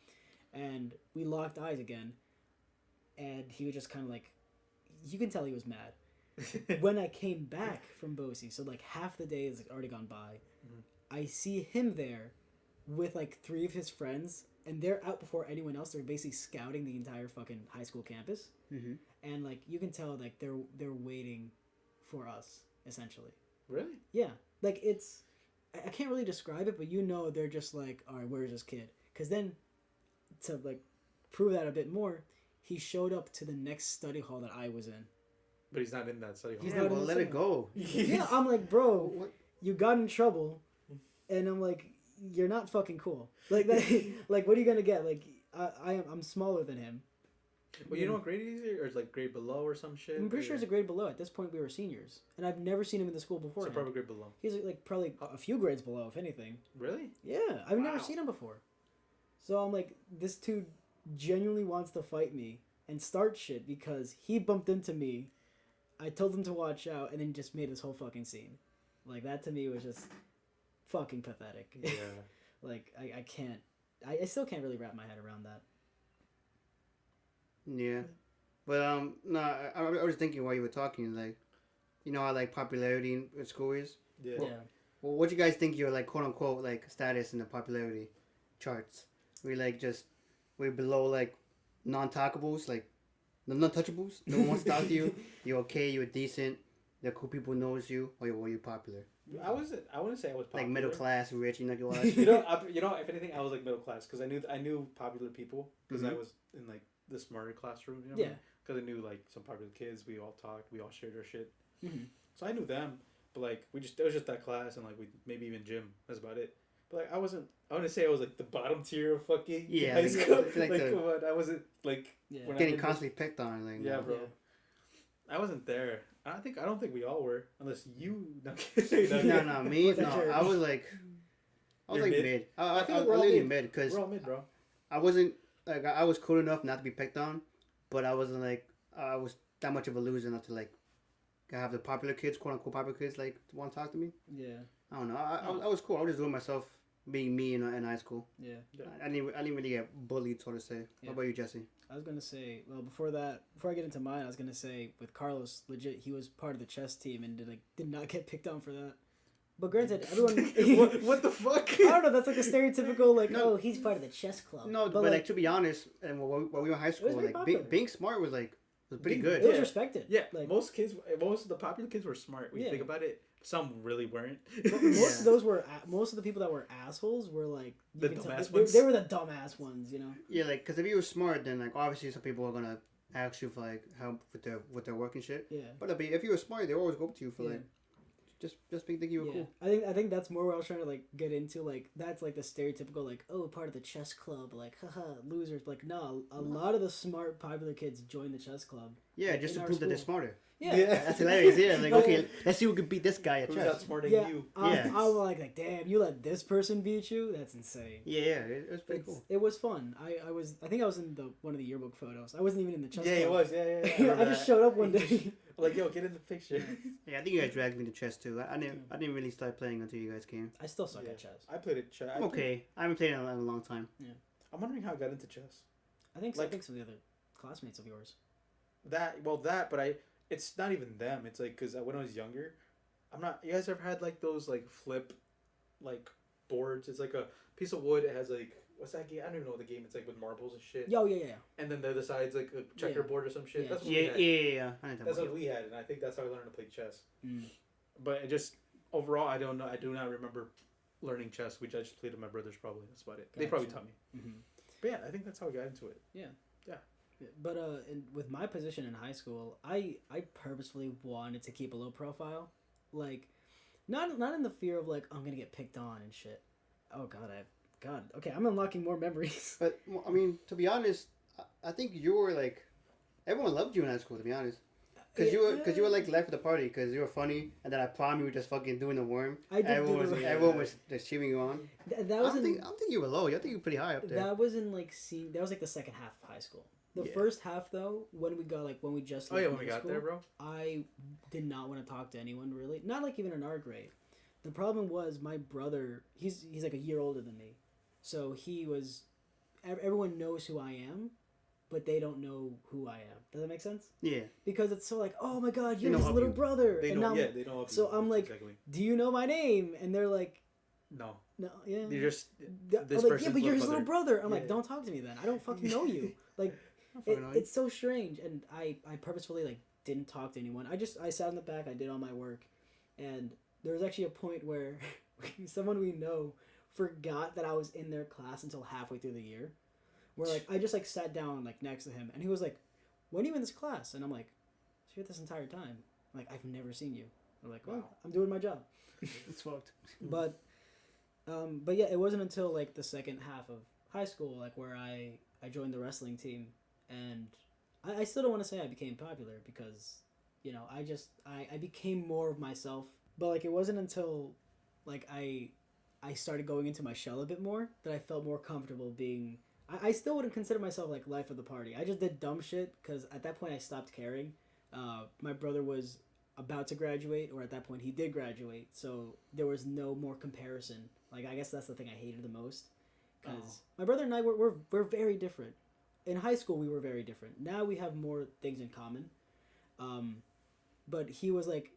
and we locked eyes again, and he was just kind of like, you can tell he was mad. When I came back from BOCES, so like half the day is like already gone by, I see him there with like 3 of his friends, and they're out before anyone else. They're basically scouting the entire fucking high school campus, and like you can tell like they're waiting for us essentially. Really? Yeah, like it's I can't really describe it, but you know they're just like, all right, where's this kid? Because then to like prove that a bit more, he showed up to the next study hall that I was in. But he's not in that study hall. He's Yeah, not in well, the let it cinema. go. Yeah, I'm like, bro, What? you got in trouble, and I'm like, you're not fucking cool. Like that, like what are you gonna get? Like I'm smaller than him. Well, you know what grade he's in? Or it's like grade below or some shit? I'm pretty sure it's a grade below. At this point, we were seniors, and I've never seen him in the school before. So probably grade below. He's like probably a few grades below, if anything. Really? Yeah, I've never Wow. seen him before. So I'm like, this dude genuinely wants to fight me and start shit because he bumped into me. I told him to watch out, and then just made this whole fucking scene. Like that to me was just fucking pathetic. Yeah. Like I can't. I still can't really wrap my head around that. Yeah, but no, I was thinking while you were talking, like, you know how like popularity in school is. Yeah. Yeah. Well, what do you guys think your like quote unquote like status in the popularity charts? We're below like non-talkables, like the non-touchables. No one wants to talk to you. You're okay. You're decent. The cool people knows you, or you're popular. I wouldn't say I was popular. Like middle class, rich, you know, you watch. you know, if anything, I was like middle class because I knew popular people because I was in like the smarter classroom. You know Yeah. Because I knew like some popular kids. We all talked. We all shared our shit. Mm-hmm. So I knew them, but like it was just that class and like we maybe even gym. That's about it. But like I wouldn't say I was like the bottom tier of fucking Yeah, high like- school. like Like, the- come on, I wasn't like Yeah. when I Getting did constantly picked on, like Yeah, no. bro. Yeah. I wasn't there. I don't think we all were, unless you. No, kidding. No, me. What's that No, shirt? I was like You're mid. mid? I I feel I like we're all literally mid. mid because We're all mid, bro. I wasn't like I was cool enough not to be picked on, but I wasn't like I was that much of a loser enough to like have the popular kids, quote unquote popular kids, like want to talk to me. Yeah. I don't know. I was cool. I was just doing myself, being me in high school. Yeah. I didn't really get bullied, so to say. Yeah. What about you, Jesse? I was gonna say, well, before I get into mine, I was gonna say with Carlos, legit, he was part of the chess team and did not get picked on for that. But granted, everyone. what the fuck? I don't know. That's like a stereotypical like, No. oh, he's part of the chess club. No, but like to be honest, and when we were in high school, very like popular. being smart was pretty Being- good. it was Yeah. respected. Yeah, Like most of the popular kids were smart. When you Yeah. think about it, some really weren't. most of those were most of the people that were assholes were like The you can tell- dumbass they, ones? they were the dumbass ones, you know. Yeah, like because if you were smart, then like obviously some people are gonna ask you for like help with their work and shit. Yeah. But if you were smart, they always go up to you for Yeah. like just think you were Yeah, cool. I think that's more what I was trying to like get into. Like that's like the stereotypical like, oh, part of the chess club, like haha, losers. Like no, a lot of the smart popular kids join the chess club. Yeah, Like, just in to our prove that they're school. smarter. Yeah, That's hilarious. Yeah, like But- okay, let's see who can beat this guy at Who's chess. outsmarting yeah. you? Yeah. I'm like, damn, you let this person beat you? That's insane. Yeah, it was pretty cool. It was fun. I think I was in one of the yearbook photos. I wasn't even in the chess Yeah, club. it was. Yeah. I remember just that. showed up one day. Like, yo, get in the picture. Yeah, I think you guys dragged me to chess too. I didn't really start playing until you guys came. I still suck Yeah. at chess. I played it. Chess. I'm okay. I haven't played it in a long time. I'm wondering how I got into chess. I think Like- some of the other classmates of yours. But it's not even them. It's like because when I was younger, I'm not. You guys ever had like those like flip, like boards? It's like a piece of wood. It has like what's that game? I don't even know what the game. It's like with marbles and shit. Yo, yeah. And then the other side's like a checkerboard or some shit. Yeah. That's what Yeah, we had. yeah. I know That's that what we had, and I think that's how I learned to play chess. Mm. But it just overall, I don't know. I do not remember learning chess. Which I just played with my brothers. Probably that's about it. They probably Gotcha. taught me. Mm-hmm. But yeah, I think that's how I got into it. But with my position in high school, I purposefully wanted to keep a low profile, like, not in the fear of like I'm gonna get picked on and shit. Oh God. Okay, I'm unlocking more memories. But well, I mean, to be honest, I think you were like everyone loved you in high school. To be honest, because you were like life of the party because you were funny, and then I prom you were just fucking doing the worm. I did do everyone the was worm. everyone was just cheering you on. That I was don't think you were low. I think you were pretty high up there. that was in like that was like the second half of high school. The Yeah. first half though, when we just Oh yeah, left when we middle got school, there, bro. I did not want to talk to anyone really. Not like even in our grade. The problem was my brother. He's like a year older than me, so he was. Everyone knows who I am, but they don't know who I am. Does that make sense? Yeah. Because it's so like, oh my God, They you're don't his help little you. brother. They and know. now Yeah, they know. of so you. I'm like- exactly. do you know my name? And they're like, No, no, yeah. you're just I'm this like, person's yeah, but you're his little little brother. I'm Yeah. like, don't talk to me then. I don't fucking know you. Like, I fucking know you. it's so strange, and I purposefully like didn't talk to anyone. I sat in the back. I did all my work, and there was actually a point where someone we know forgot that I was in their class until halfway through the year. where like I just like sat down like next to him, and he was like, "When are you in this class?" And I'm like, "I was here this entire time. Like I've never seen you." I'm like, "Well, I'm doing my job." It's fucked. But yeah, it wasn't until like the second half of high school, like where I joined the wrestling team, and I still don't want to say I became popular because, you know, I became more of myself. But like it wasn't until like I started going into my shell a bit more that I felt more comfortable being. I still wouldn't consider myself like life of the party. I just did dumb shit because at that point I stopped caring. My brother was about to graduate, or at that point he did graduate, so there was no more comparison. Like I guess that's the thing I hated the most, because my brother and I we're very different. In high school we were very different. Now we have more things in common, but he was like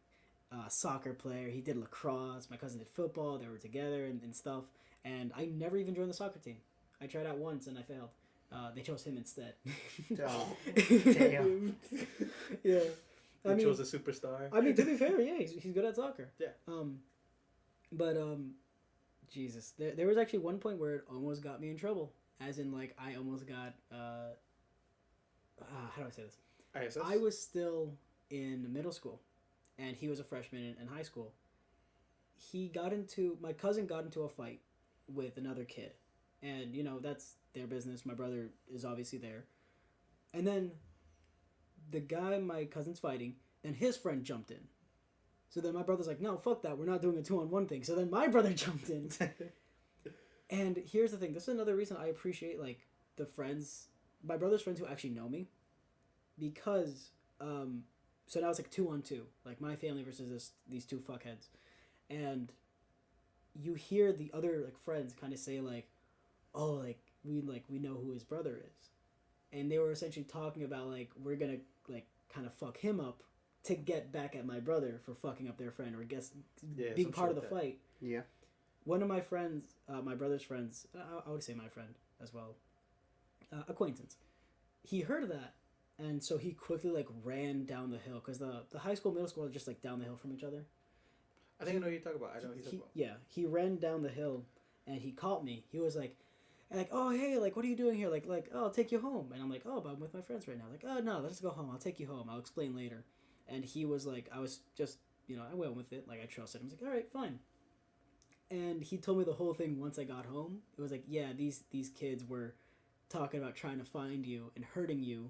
a soccer player. He did lacrosse. My cousin did football. They were together and stuff. And I never even joined the soccer team. I tried out once and I failed. They chose him instead. Oh, damn. Yeah. They chose a superstar. I mean, to be fair, yeah, he's good at soccer. Yeah. But Jesus, there was actually one point where it almost got me in trouble. As in, like, I almost got how do I say this? ISS? I was still in middle school, and he was a freshman in high school. My cousin got into a fight with another kid, and you know that's their business. My brother is obviously there, and then the guy my cousin's fighting, then his friend jumped in. So then my brother's like, "No, fuck that. We're not doing a 2-on-1 thing." So then my brother jumped in. And here's the thing. This is another reason I appreciate like the friends, my brother's friends who actually know me, because so now it's like 2-on-2, like my family versus these two fuckheads, and you hear the other like friends kind of say like, "Oh, like we know who his brother is," and they were essentially talking about like we're gonna like kind of fuck him up to get back at my brother for fucking up their friend or being part of the fight. Yeah. One of my friends, my brother's friends, I would say my friend as well, acquaintance, he heard of that, and so he quickly like ran down the hill, because the high school, middle school are just like down the hill from each other. I think I know what you're talking about. I know what you're talking about. Yeah, he ran down the hill, and he caught me. He was like, "Oh hey, like what are you doing here? Like oh, I'll take you home." And I'm like, "Oh, but I'm with my friends right now." Like, "Oh no, let's go home. I'll take you home. I'll explain later." And he was like, I was just, you know, I went with it. Like I trusted him. I was like, "All right, fine." And he told me the whole thing once I got home. It was like, yeah, these kids were talking about trying to find you and hurting you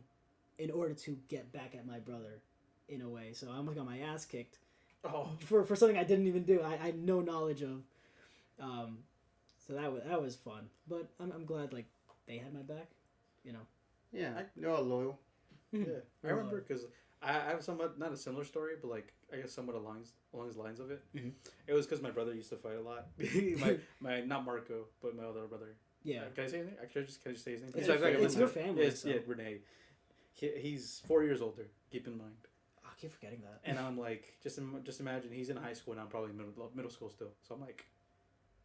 in order to get back at my brother in a way. So I almost got my ass kicked for something I didn't even do. I had no knowledge of. So that was fun. But I'm glad like they had my back, you know. Yeah, they're all loyal. Yeah, I remember because I have somewhat, not a similar story, but like I guess somewhat along the lines of it. Mm-hmm. It was because my brother used to fight a lot. my not Marco, but my other brother. Yeah. Can I say his name? Can I just say his name? It's your family. Yeah, Renee. He's 4 years older. Keep in mind. I keep forgetting that. And I'm like, just imagine he's in high school and I'm probably middle school still. So I'm like,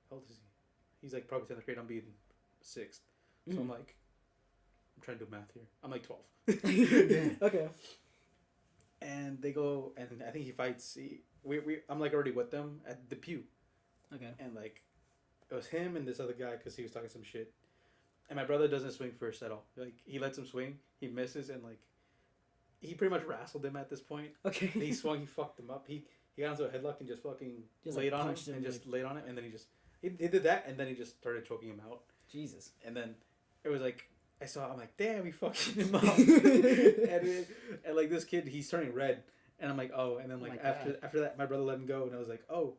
how old is he? He's like probably 10th grade. I'm being 6th. So I'm like, I'm trying to do math here. I'm like 12. Okay. And they go, and I think he fights. I'm like already with them at the pew. Okay. And like, it was him and this other guy because he was talking some shit. And my brother doesn't swing first at all. Like he lets him swing, he misses, and like, he pretty much wrestled him at this point. Okay. And he swung, he fucked him up. He got into a headlock and just fucking laid on him and just laid on it, and then he did that, and then he just started choking him out. Jesus. And then it was like, I'm like, damn, he fucking him up. and like this kid, he's turning red. And I'm like, oh. And then like after that, my brother let him go. And I was like, oh,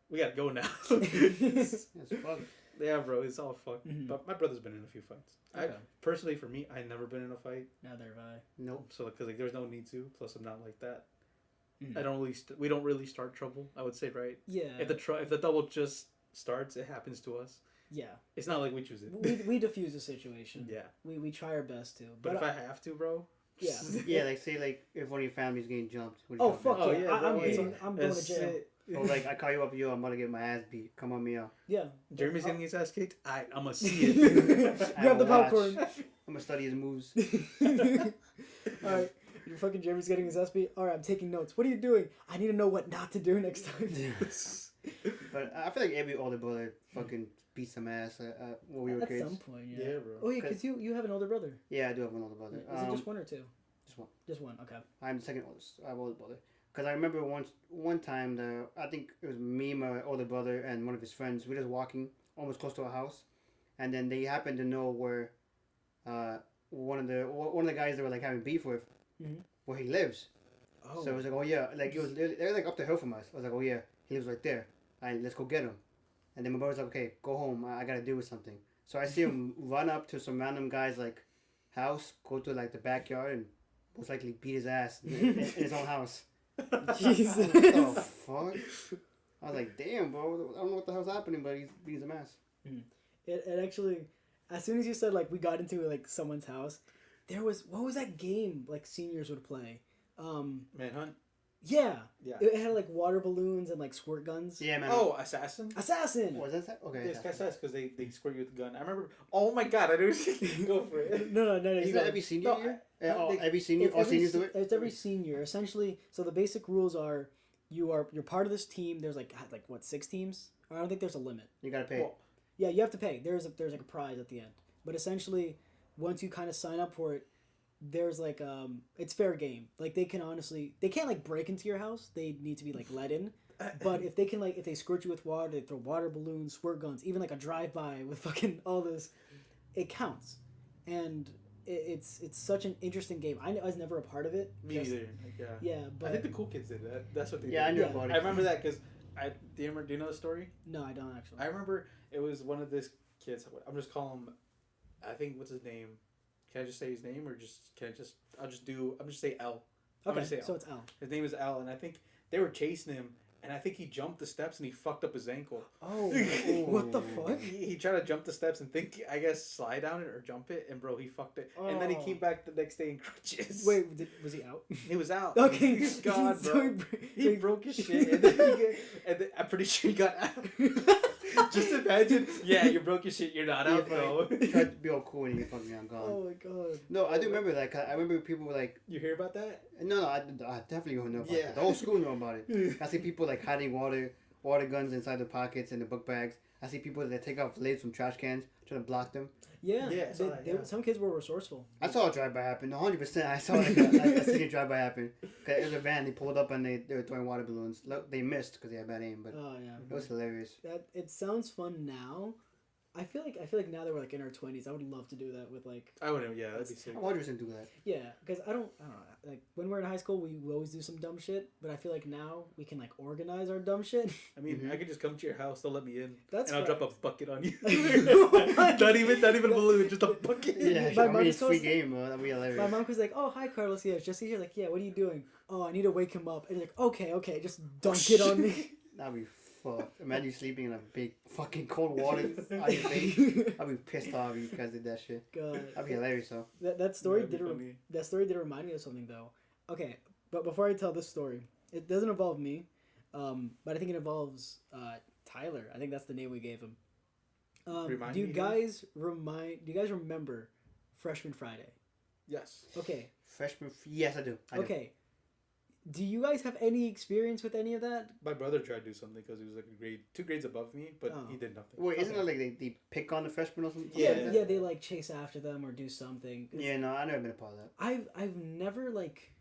we gotta go now. It's fun. Yeah, bro, it's all fucked. Mm-hmm. But my brother's been in a few fights. Okay. Personally, for me, I never been in a fight. Neither have I. Nope. So because like there's no need to. Plus, I'm not like that. Mm-hmm. I don't really. We don't really start trouble. I would say, right? Yeah. If the double just starts, it happens to us. Yeah. It's not like we choose it. We diffuse the situation. Yeah. We try our best to. But if I have to, bro. Yeah. Yeah, like say like if one of your family's getting jumped. Oh fuck Oh, yeah! yeah, bro. I'm going to jail. Or like I call you up, yo, I'm about to get my ass beat. Come on me out. Yeah. Jeremy's getting his ass kicked. I'm gonna see it. Grab the popcorn. I'm gonna study his moves. All right. Your fucking Jeremy's getting his ass beat. All right, I'm taking notes. What are you doing? I need to know what not to do next time. But I feel like every older brother fucking beat some ass when we were At kids. some point, yeah. Yeah, bro. Oh yeah, because you have an older brother. Yeah, I do have an older brother. Is it just one or two? Just one. Just one. Okay. I'm the second oldest. I have an older brother. Because I remember one time, I think it was me, my older brother, and one of his friends. We were just walking almost close to a house, and then they happened to know where one of the guys they were like having beef with, where he lives. Oh. So it was like, oh yeah, like it was they're like up the hill from us. I was like, oh yeah, he lives right there. All right, let's go get him. And then my brother's like, okay, go home. I gotta deal with something. So I see him run up to some random guy's like house, go to like the backyard, and most likely beat his ass in his own house. Jesus. What the fuck? I was like, damn, bro. I don't know what the hell's happening, but he's beating some ass. It actually, as soon as you said like we got into like someone's house, there was what was that game like seniors would play? Manhunt. Yeah. Yeah. It had like water balloons and like squirt guns. Yeah, man. Oh, Assassin. Assassin. Was that? Okay. Yes, that's because they squirt you with the gun. I remember. Oh my god! I didn't go for it. No. Is You that go. every senior No, year? they- Every senior? It's All every seniors do se- it? It's every senior. Essentially, so the basic rules are you're part of this team. There's like what 6 teams? I don't think there's a limit. You gotta pay. Well, Yeah, you have to pay. There's like a prize at the end. But essentially, once you kind of sign up for it, there's like it's fair game. Like they can't like break into your house. They need to be like let in. But if they squirt you with water, they throw water balloons, squirt guns, even like a drive by with fucking all this, it counts. And it's such an interesting game. I was never a part of it. me neither. Like, yeah. Yeah, but I think the cool kids did that. That's what they Yeah, I did. knew Yeah. about it. I remember that because do you know the story? no, I don't actually. I remember it was one of this kids. I'm just calling him. I think what's his name? Can I just say his name or I'm just say L. I'm Okay, gonna say so L. it's L. His name is Al, and I think they were chasing him, and I think he jumped the steps and he fucked up his ankle. Oh, what the fuck? He tried to jump the steps and I guess slide down it or jump it, and bro, he fucked it. And then he Oh. came back the next day in crutches. Wait, was he out? He was out. Okay, God, so bro. He broke his shit, and then I'm pretty sure he got out. Just imagine. Yeah, you broke your shit. You're not out, bro. Try to be all cool and you fucking I'm gone. Oh my god. No, I do remember that. 'Cause I remember people were like, You hear about that? no, I definitely don't know about Yeah. that. The whole school know about it. I see people like hiding water guns inside their pockets and the book bags. I see people that take off lids from trash cans, trying to block them. Yeah, Yeah, I saw that, yeah. some kids were resourceful. I saw a drive-by happen. 100%. I saw like a senior drive-by happen. 'Cause it was a van. They pulled up and they were throwing water balloons. They missed because they had bad aim, but Oh yeah. it was hilarious. That it sounds fun now. I feel like now that we're like in our 20s, I would love to do that with like I wouldn't. Yeah, that'd be sick. 100% do that. yeah, because I don't know, like when we're in high school we always do some dumb shit, but I feel like now we can like organize our dumb shit. I mean, Mhm. I could just come to your house. They'll let me in, That's and I'll drop a bucket on you. Oh my not even a balloon, just a bucket. Yeah, My I mom mean, just it's free goes- game, bro. That'd be hilarious. My mom was like, "Oh, hi, Carlos. Yeah, it's Jesse here." Like, yeah, what are you doing? Oh, I need to wake him up. And he's like, okay, just dunk it on me. That'd be fucked. Imagine you sleeping in a big fucking cold water on your face. I'd be pissed off if you guys did that shit. God, That'd be hilarious, though. that story That'd be did funny. that story did remind me of something though. Okay, but before I tell this story, it doesn't involve me, but I think it involves Tyler. I think that's the name we gave him. Remind Do you me, guys remember Freshman Friday? Yes. Okay. Freshman. Yes, I do. I do. Okay. Do you guys have any experience with any of that? My brother tried to do something because he was like 2 grades above me, but Oh. he did nothing. Wait, isn't Okay. it like they pick on the freshmen or something? Yeah. like that? Yeah, they like chase after them or do something. Yeah, no, I've never been a part of that. I've never like,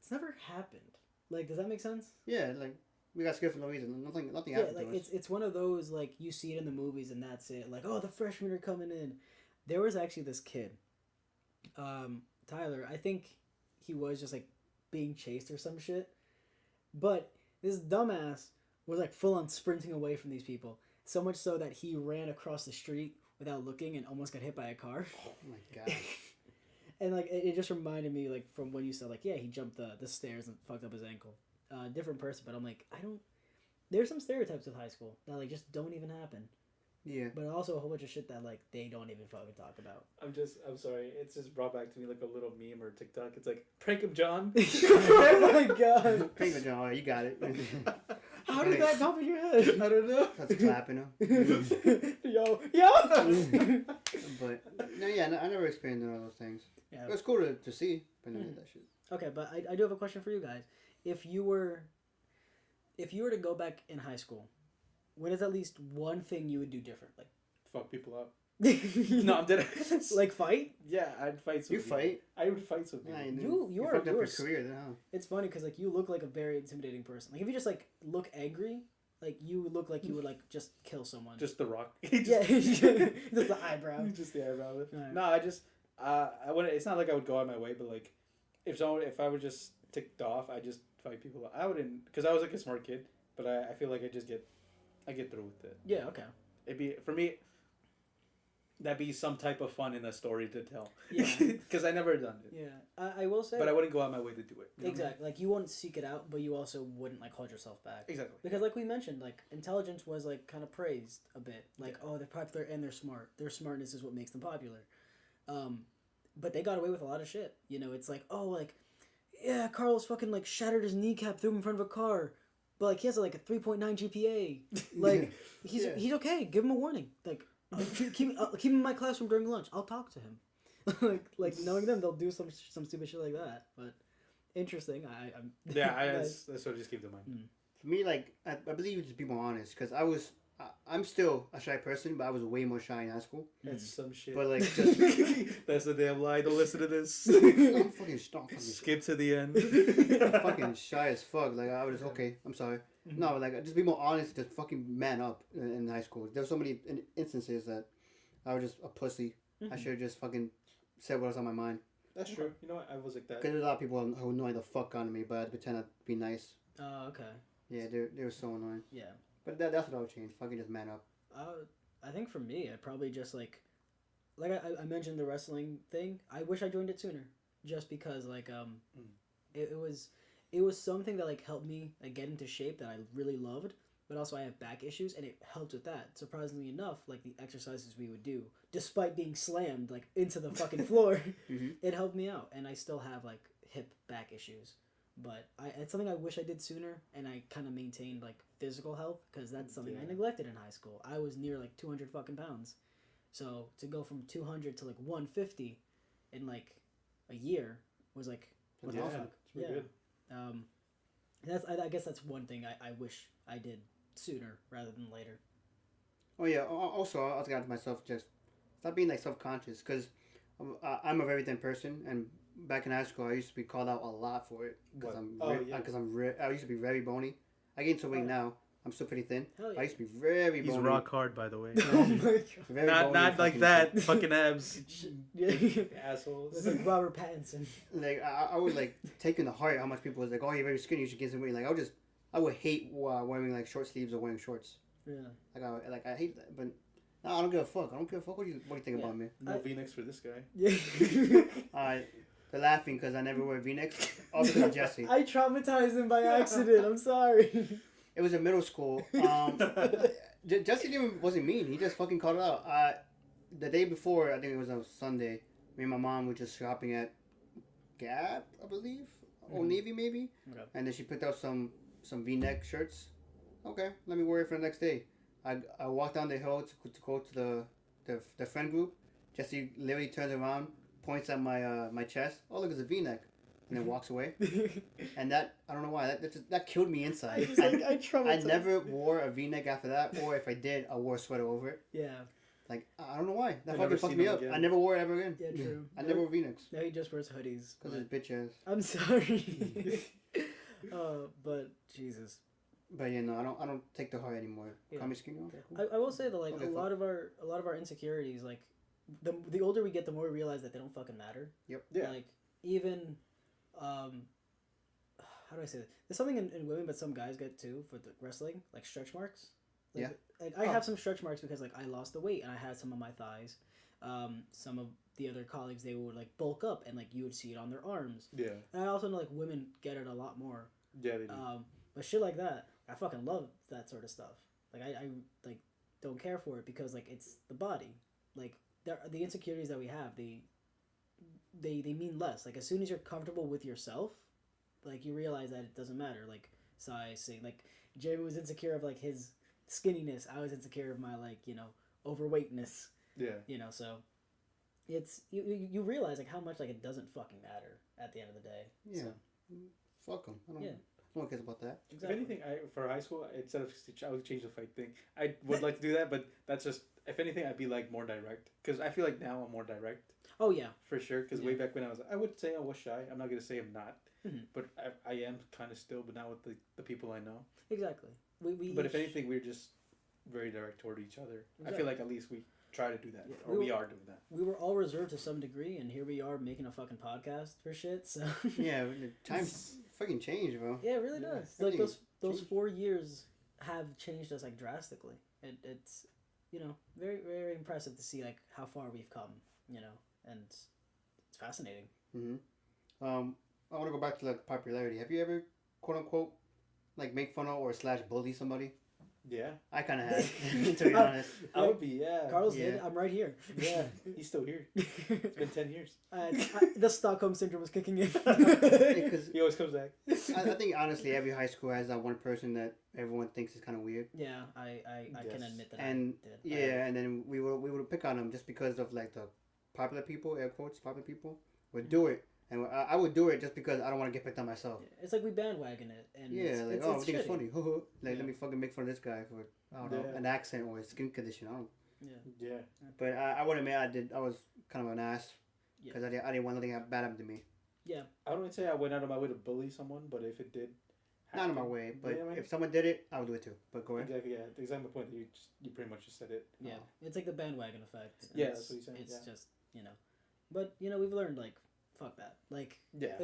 it's never happened. Like, does that make sense? Yeah, like we got scared for no reason. Nothing Yeah, happened like to us. it's one of those like you see it in the movies and that's it. Like, oh, the freshmen are coming in. There was actually this kid, Tyler. I think he was just like being chased or some shit. But this dumbass was like full on sprinting away from these people. So much so that he ran across the street without looking and almost got hit by a car. Oh my god. And like it just reminded me like from when you said like yeah he jumped the stairs and fucked up his ankle. Different person, but I'm like I don't. There's some stereotypes with high school that like just don't even happen. Yeah. But also a whole bunch of shit that like they don't even fucking talk about. I'm sorry. It's just brought back to me like a little meme or TikTok. It's like, prank him, John. Oh my god! Thank you, John. All right, you got it. How did that pop in your head? I don't know. That's clapping him. Yo! But no, yeah, I never experienced none of those things. Yeah. It was cool to see, but never did that shit. Okay, but I do have a question for you guys. If you were to go back in high school What is at least one thing you would do differently? Fuck people up. No, I'm dead. Like fight? Yeah, I'd fight some You people. fight? I would fight some people. Yeah, You are fucked up you your are career then, huh? It's funny because like you look like a very intimidating person. Like if you just like look angry, like you look like you would like just kill someone. Just the Rock. Yeah, just the eyebrow. Just the eyebrow. Right. No, I just I wouldn't. It's not like I would go out of my way, but like if I was just ticked off, I just fight people. I wouldn't, because I was like a smart kid, but I feel like I get through with it. Yeah. Okay. It'd be for me. That'd be some type of fun in a story to tell. Yeah. Because I never done it. Yeah. I will say. But I wouldn't go out my way to do it. Exactly. Like you wouldn't seek it out, but you also wouldn't like hold yourself back. Exactly. Because like we mentioned, like intelligence was like kind of praised a bit. Like oh, they're popular and they're smart. Their smartness is what makes them popular. But they got away with a lot of shit. You know, it's like oh like, yeah, Carlos fucking like shattered his kneecap, threw him in front of a car, but like he has like a 3.9 GPA. Like he's okay. Give him a warning. Like. Keep him in my classroom during lunch. I'll talk to him. like knowing them, they'll do some stupid shit like that. But interesting. I'm that's what I just keep in mind. For me, like I believe you just be more honest because I'm still a shy person, but I was way more shy in high school. That's some shit. But like, just that's a damn lie. Don't listen to this. I'm fucking skip to the end. I'm fucking shy as fuck. Like I was okay. I'm sorry. Mm-hmm. No, like just be more honest. Just fucking man up in high school. There were so many instances that I was just a pussy. Mm-hmm. I should have just fucking said what was on my mind. That's true. You know what? I was like that. Because there's a lot of people who annoy the fuck out of me, but I'd pretend to be nice. Oh, okay. Yeah, they were so annoying. Yeah. But that's what I would change. Fucking just man up. I think for me, I'd probably just like I mentioned the wrestling thing. I wish I joined it sooner, just because like it was something that like helped me like get into shape that I really loved, but also I have back issues and it helped with that. Surprisingly enough, like the exercises we would do, despite being slammed like into the fucking floor, mm-hmm. it helped me out, and I still have like hip back issues. But it's something I wish I did sooner, and I kind of maintained like physical health because that's something I neglected in high school. I was near like 200 fucking pounds, so to go from 200 to like 150 in like a year was like awesome. It's pretty good. I guess that's one thing I wish I did sooner rather than later. Oh yeah. Also, I was got to myself just stop being like self-conscious because I'm a very thin person and. Back in high school, I used to be called out a lot for it because I used to be very bony. I gained some weight now. I'm still pretty thin. Yeah. I used to be very bony. He's rock hard, by the way. Oh my God. Not like that. Fucking abs. Assholes. It's like Robert Pattinson. Like I would like take in the heart how much people was like, oh, you're very skinny. You should gain some weight. Like I would hate wearing like short sleeves or wearing shorts. Yeah. I hate that, but. No, I don't give a fuck. I don't give a fuck. What do you think about me? No V-necks for this guy. Yeah. They're laughing because I never wear V-necks. Also because of Jesse. I traumatized him by accident. I'm sorry. It was in middle school. Jesse wasn't mean. He just fucking called it out. The day before, I think it was on Sunday, me and my mom were just shopping at Gap, I believe. Old Navy, maybe. Okay. And then she picked out some V-neck shirts. Okay, let me wear it for the next day. I walked down the hill to go to the friend group. Jesse literally turns around, points at my chest. Oh, look, it's a V-neck, and then walks away. And that I don't know why that killed me inside. I never wore a V-neck after that, or if I did, I wore a sweater over it. Yeah. Like I don't know why that fucking fucked me up. Again. I never wore it ever again. Yeah, true. I never wore V-necks. Now he just wears hoodies. Because his bitch ass. I'm sorry. But Jesus. But yeah, no, I don't take the heart anymore. Yeah. Call me skinny. Okay, cool. I will say that like a lot of our insecurities, like the older we get, the more we realize that they don't fucking matter. Yep. Yeah. Like even, how do I say that? There's something in women, but some guys get too for the wrestling, like stretch marks. Like, yeah. Like I have some stretch marks because like I lost the weight and I had some on my thighs. Some of the other colleagues, they would like bulk up and like you would see it on their arms. Yeah. And I also know like women get it a lot more. Yeah, they do. But shit like that, I fucking love that sort of stuff. Like I like don't care for it because like it's the body. Like the insecurities that we have, they mean less. Like as soon as you're comfortable with yourself, like you realize that it doesn't matter. Like size, like Jeremy was insecure of like his skinniness. I was insecure of my like overweightness. Yeah. So it's you realize like how much like it doesn't fucking matter at the end of the day. Yeah. So. Fuck them. No one cares about that. Exactly. If anything, for high school, instead of I would change the fight thing. I would like to do that, but that's just if anything, I'd be like more direct because I feel like now I'm more direct. Oh yeah. For sure, because way back when I would say I was shy. I'm not gonna say I'm not, but I am kind of still. But now with the people I know, Exactly. But if anything, we're just very direct toward each other. I feel like at least we try to do that, or we are doing that. We were all reserved to some degree, and here we are making a fucking podcast for shit. So Yeah, times fucking change, bro. yeah, it really does. Like those 4 years have changed us like drastically. It's very very impressive to see like how far we've come. And it's fascinating. I want to go back to like popularity. Have you ever quote unquote like make fun of or / bully somebody? Yeah, I kind of have, to be honest. I would be. Yeah, Carlos did. I'm right here. Yeah, he's still here. It's been 10 years. The Stockholm syndrome was kicking in. Because He always comes back. I think honestly, every high school has that one person that everyone thinks is kind of weird. Yeah, I can admit that. And I did. yeah, and then we would pick on them just because of like the popular people, air quotes, popular people would do it. And I would do it just because I don't want to get picked on myself. It's like we bandwagon it, and I think it's funny. Like, Yeah. let me fucking make fun of this guy for I don't know an accent or a skin condition. I don't. Yeah. But I would admit I was kind of an ass Yeah. because I didn't want nothing bad happen to me. Yeah. I wouldn't say I went out of my way to bully someone, but if it did, Not in my way, but You know what I mean? if someone did it, I would do it too. But go ahead. Exactly. Yeah. Exactly my point. You pretty much just said it. Yeah, it's like the bandwagon effect. Yeah, It's- that's what he's saying, It's yeah. just but we've learned like fuck that. Like Yeah.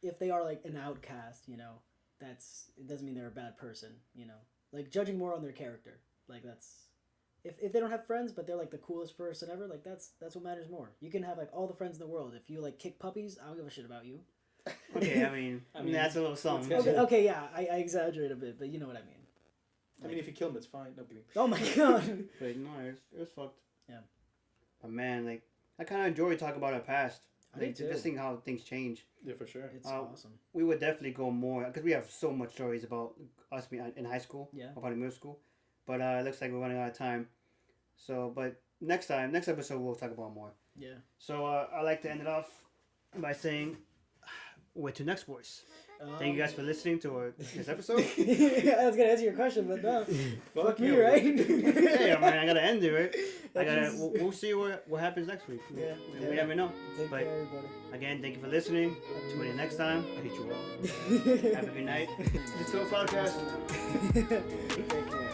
if they are like an outcast, it doesn't mean they're a bad person. Like judging more on their character. Like that's if they don't have friends, but they're like the coolest person ever. Like that's what matters more. You can have like all the friends in the world. If you like kick puppies, I don't give a shit about you. Okay, I mean that's a little something. Okay, yeah, I exaggerate a bit, but you know what I mean. I mean, if you kill him, it's fine. No kidding. Oh my god. But no, it was fucked. Yeah. But man, like I kind of enjoy talking about our past. I do Like, too. just seeing how things change. Yeah, for sure. It's awesome. We would definitely go more because we have so much stories about us being in high school. Yeah. About in middle school, but it looks like we're running out of time. So, but next episode we'll talk about more. Yeah. So I like to end it off by saying, "Where to next, boys?" Thank you guys for listening to this episode. I was gonna answer your question, but no. Fuck me, right? Hey, man, I gotta end it, right? We'll see what happens next week. Yeah. We never know. Take But care, everybody. again, thank you for listening. Tune in next time. I hate you all. Have a good night. This is Phil Podcast. Take care.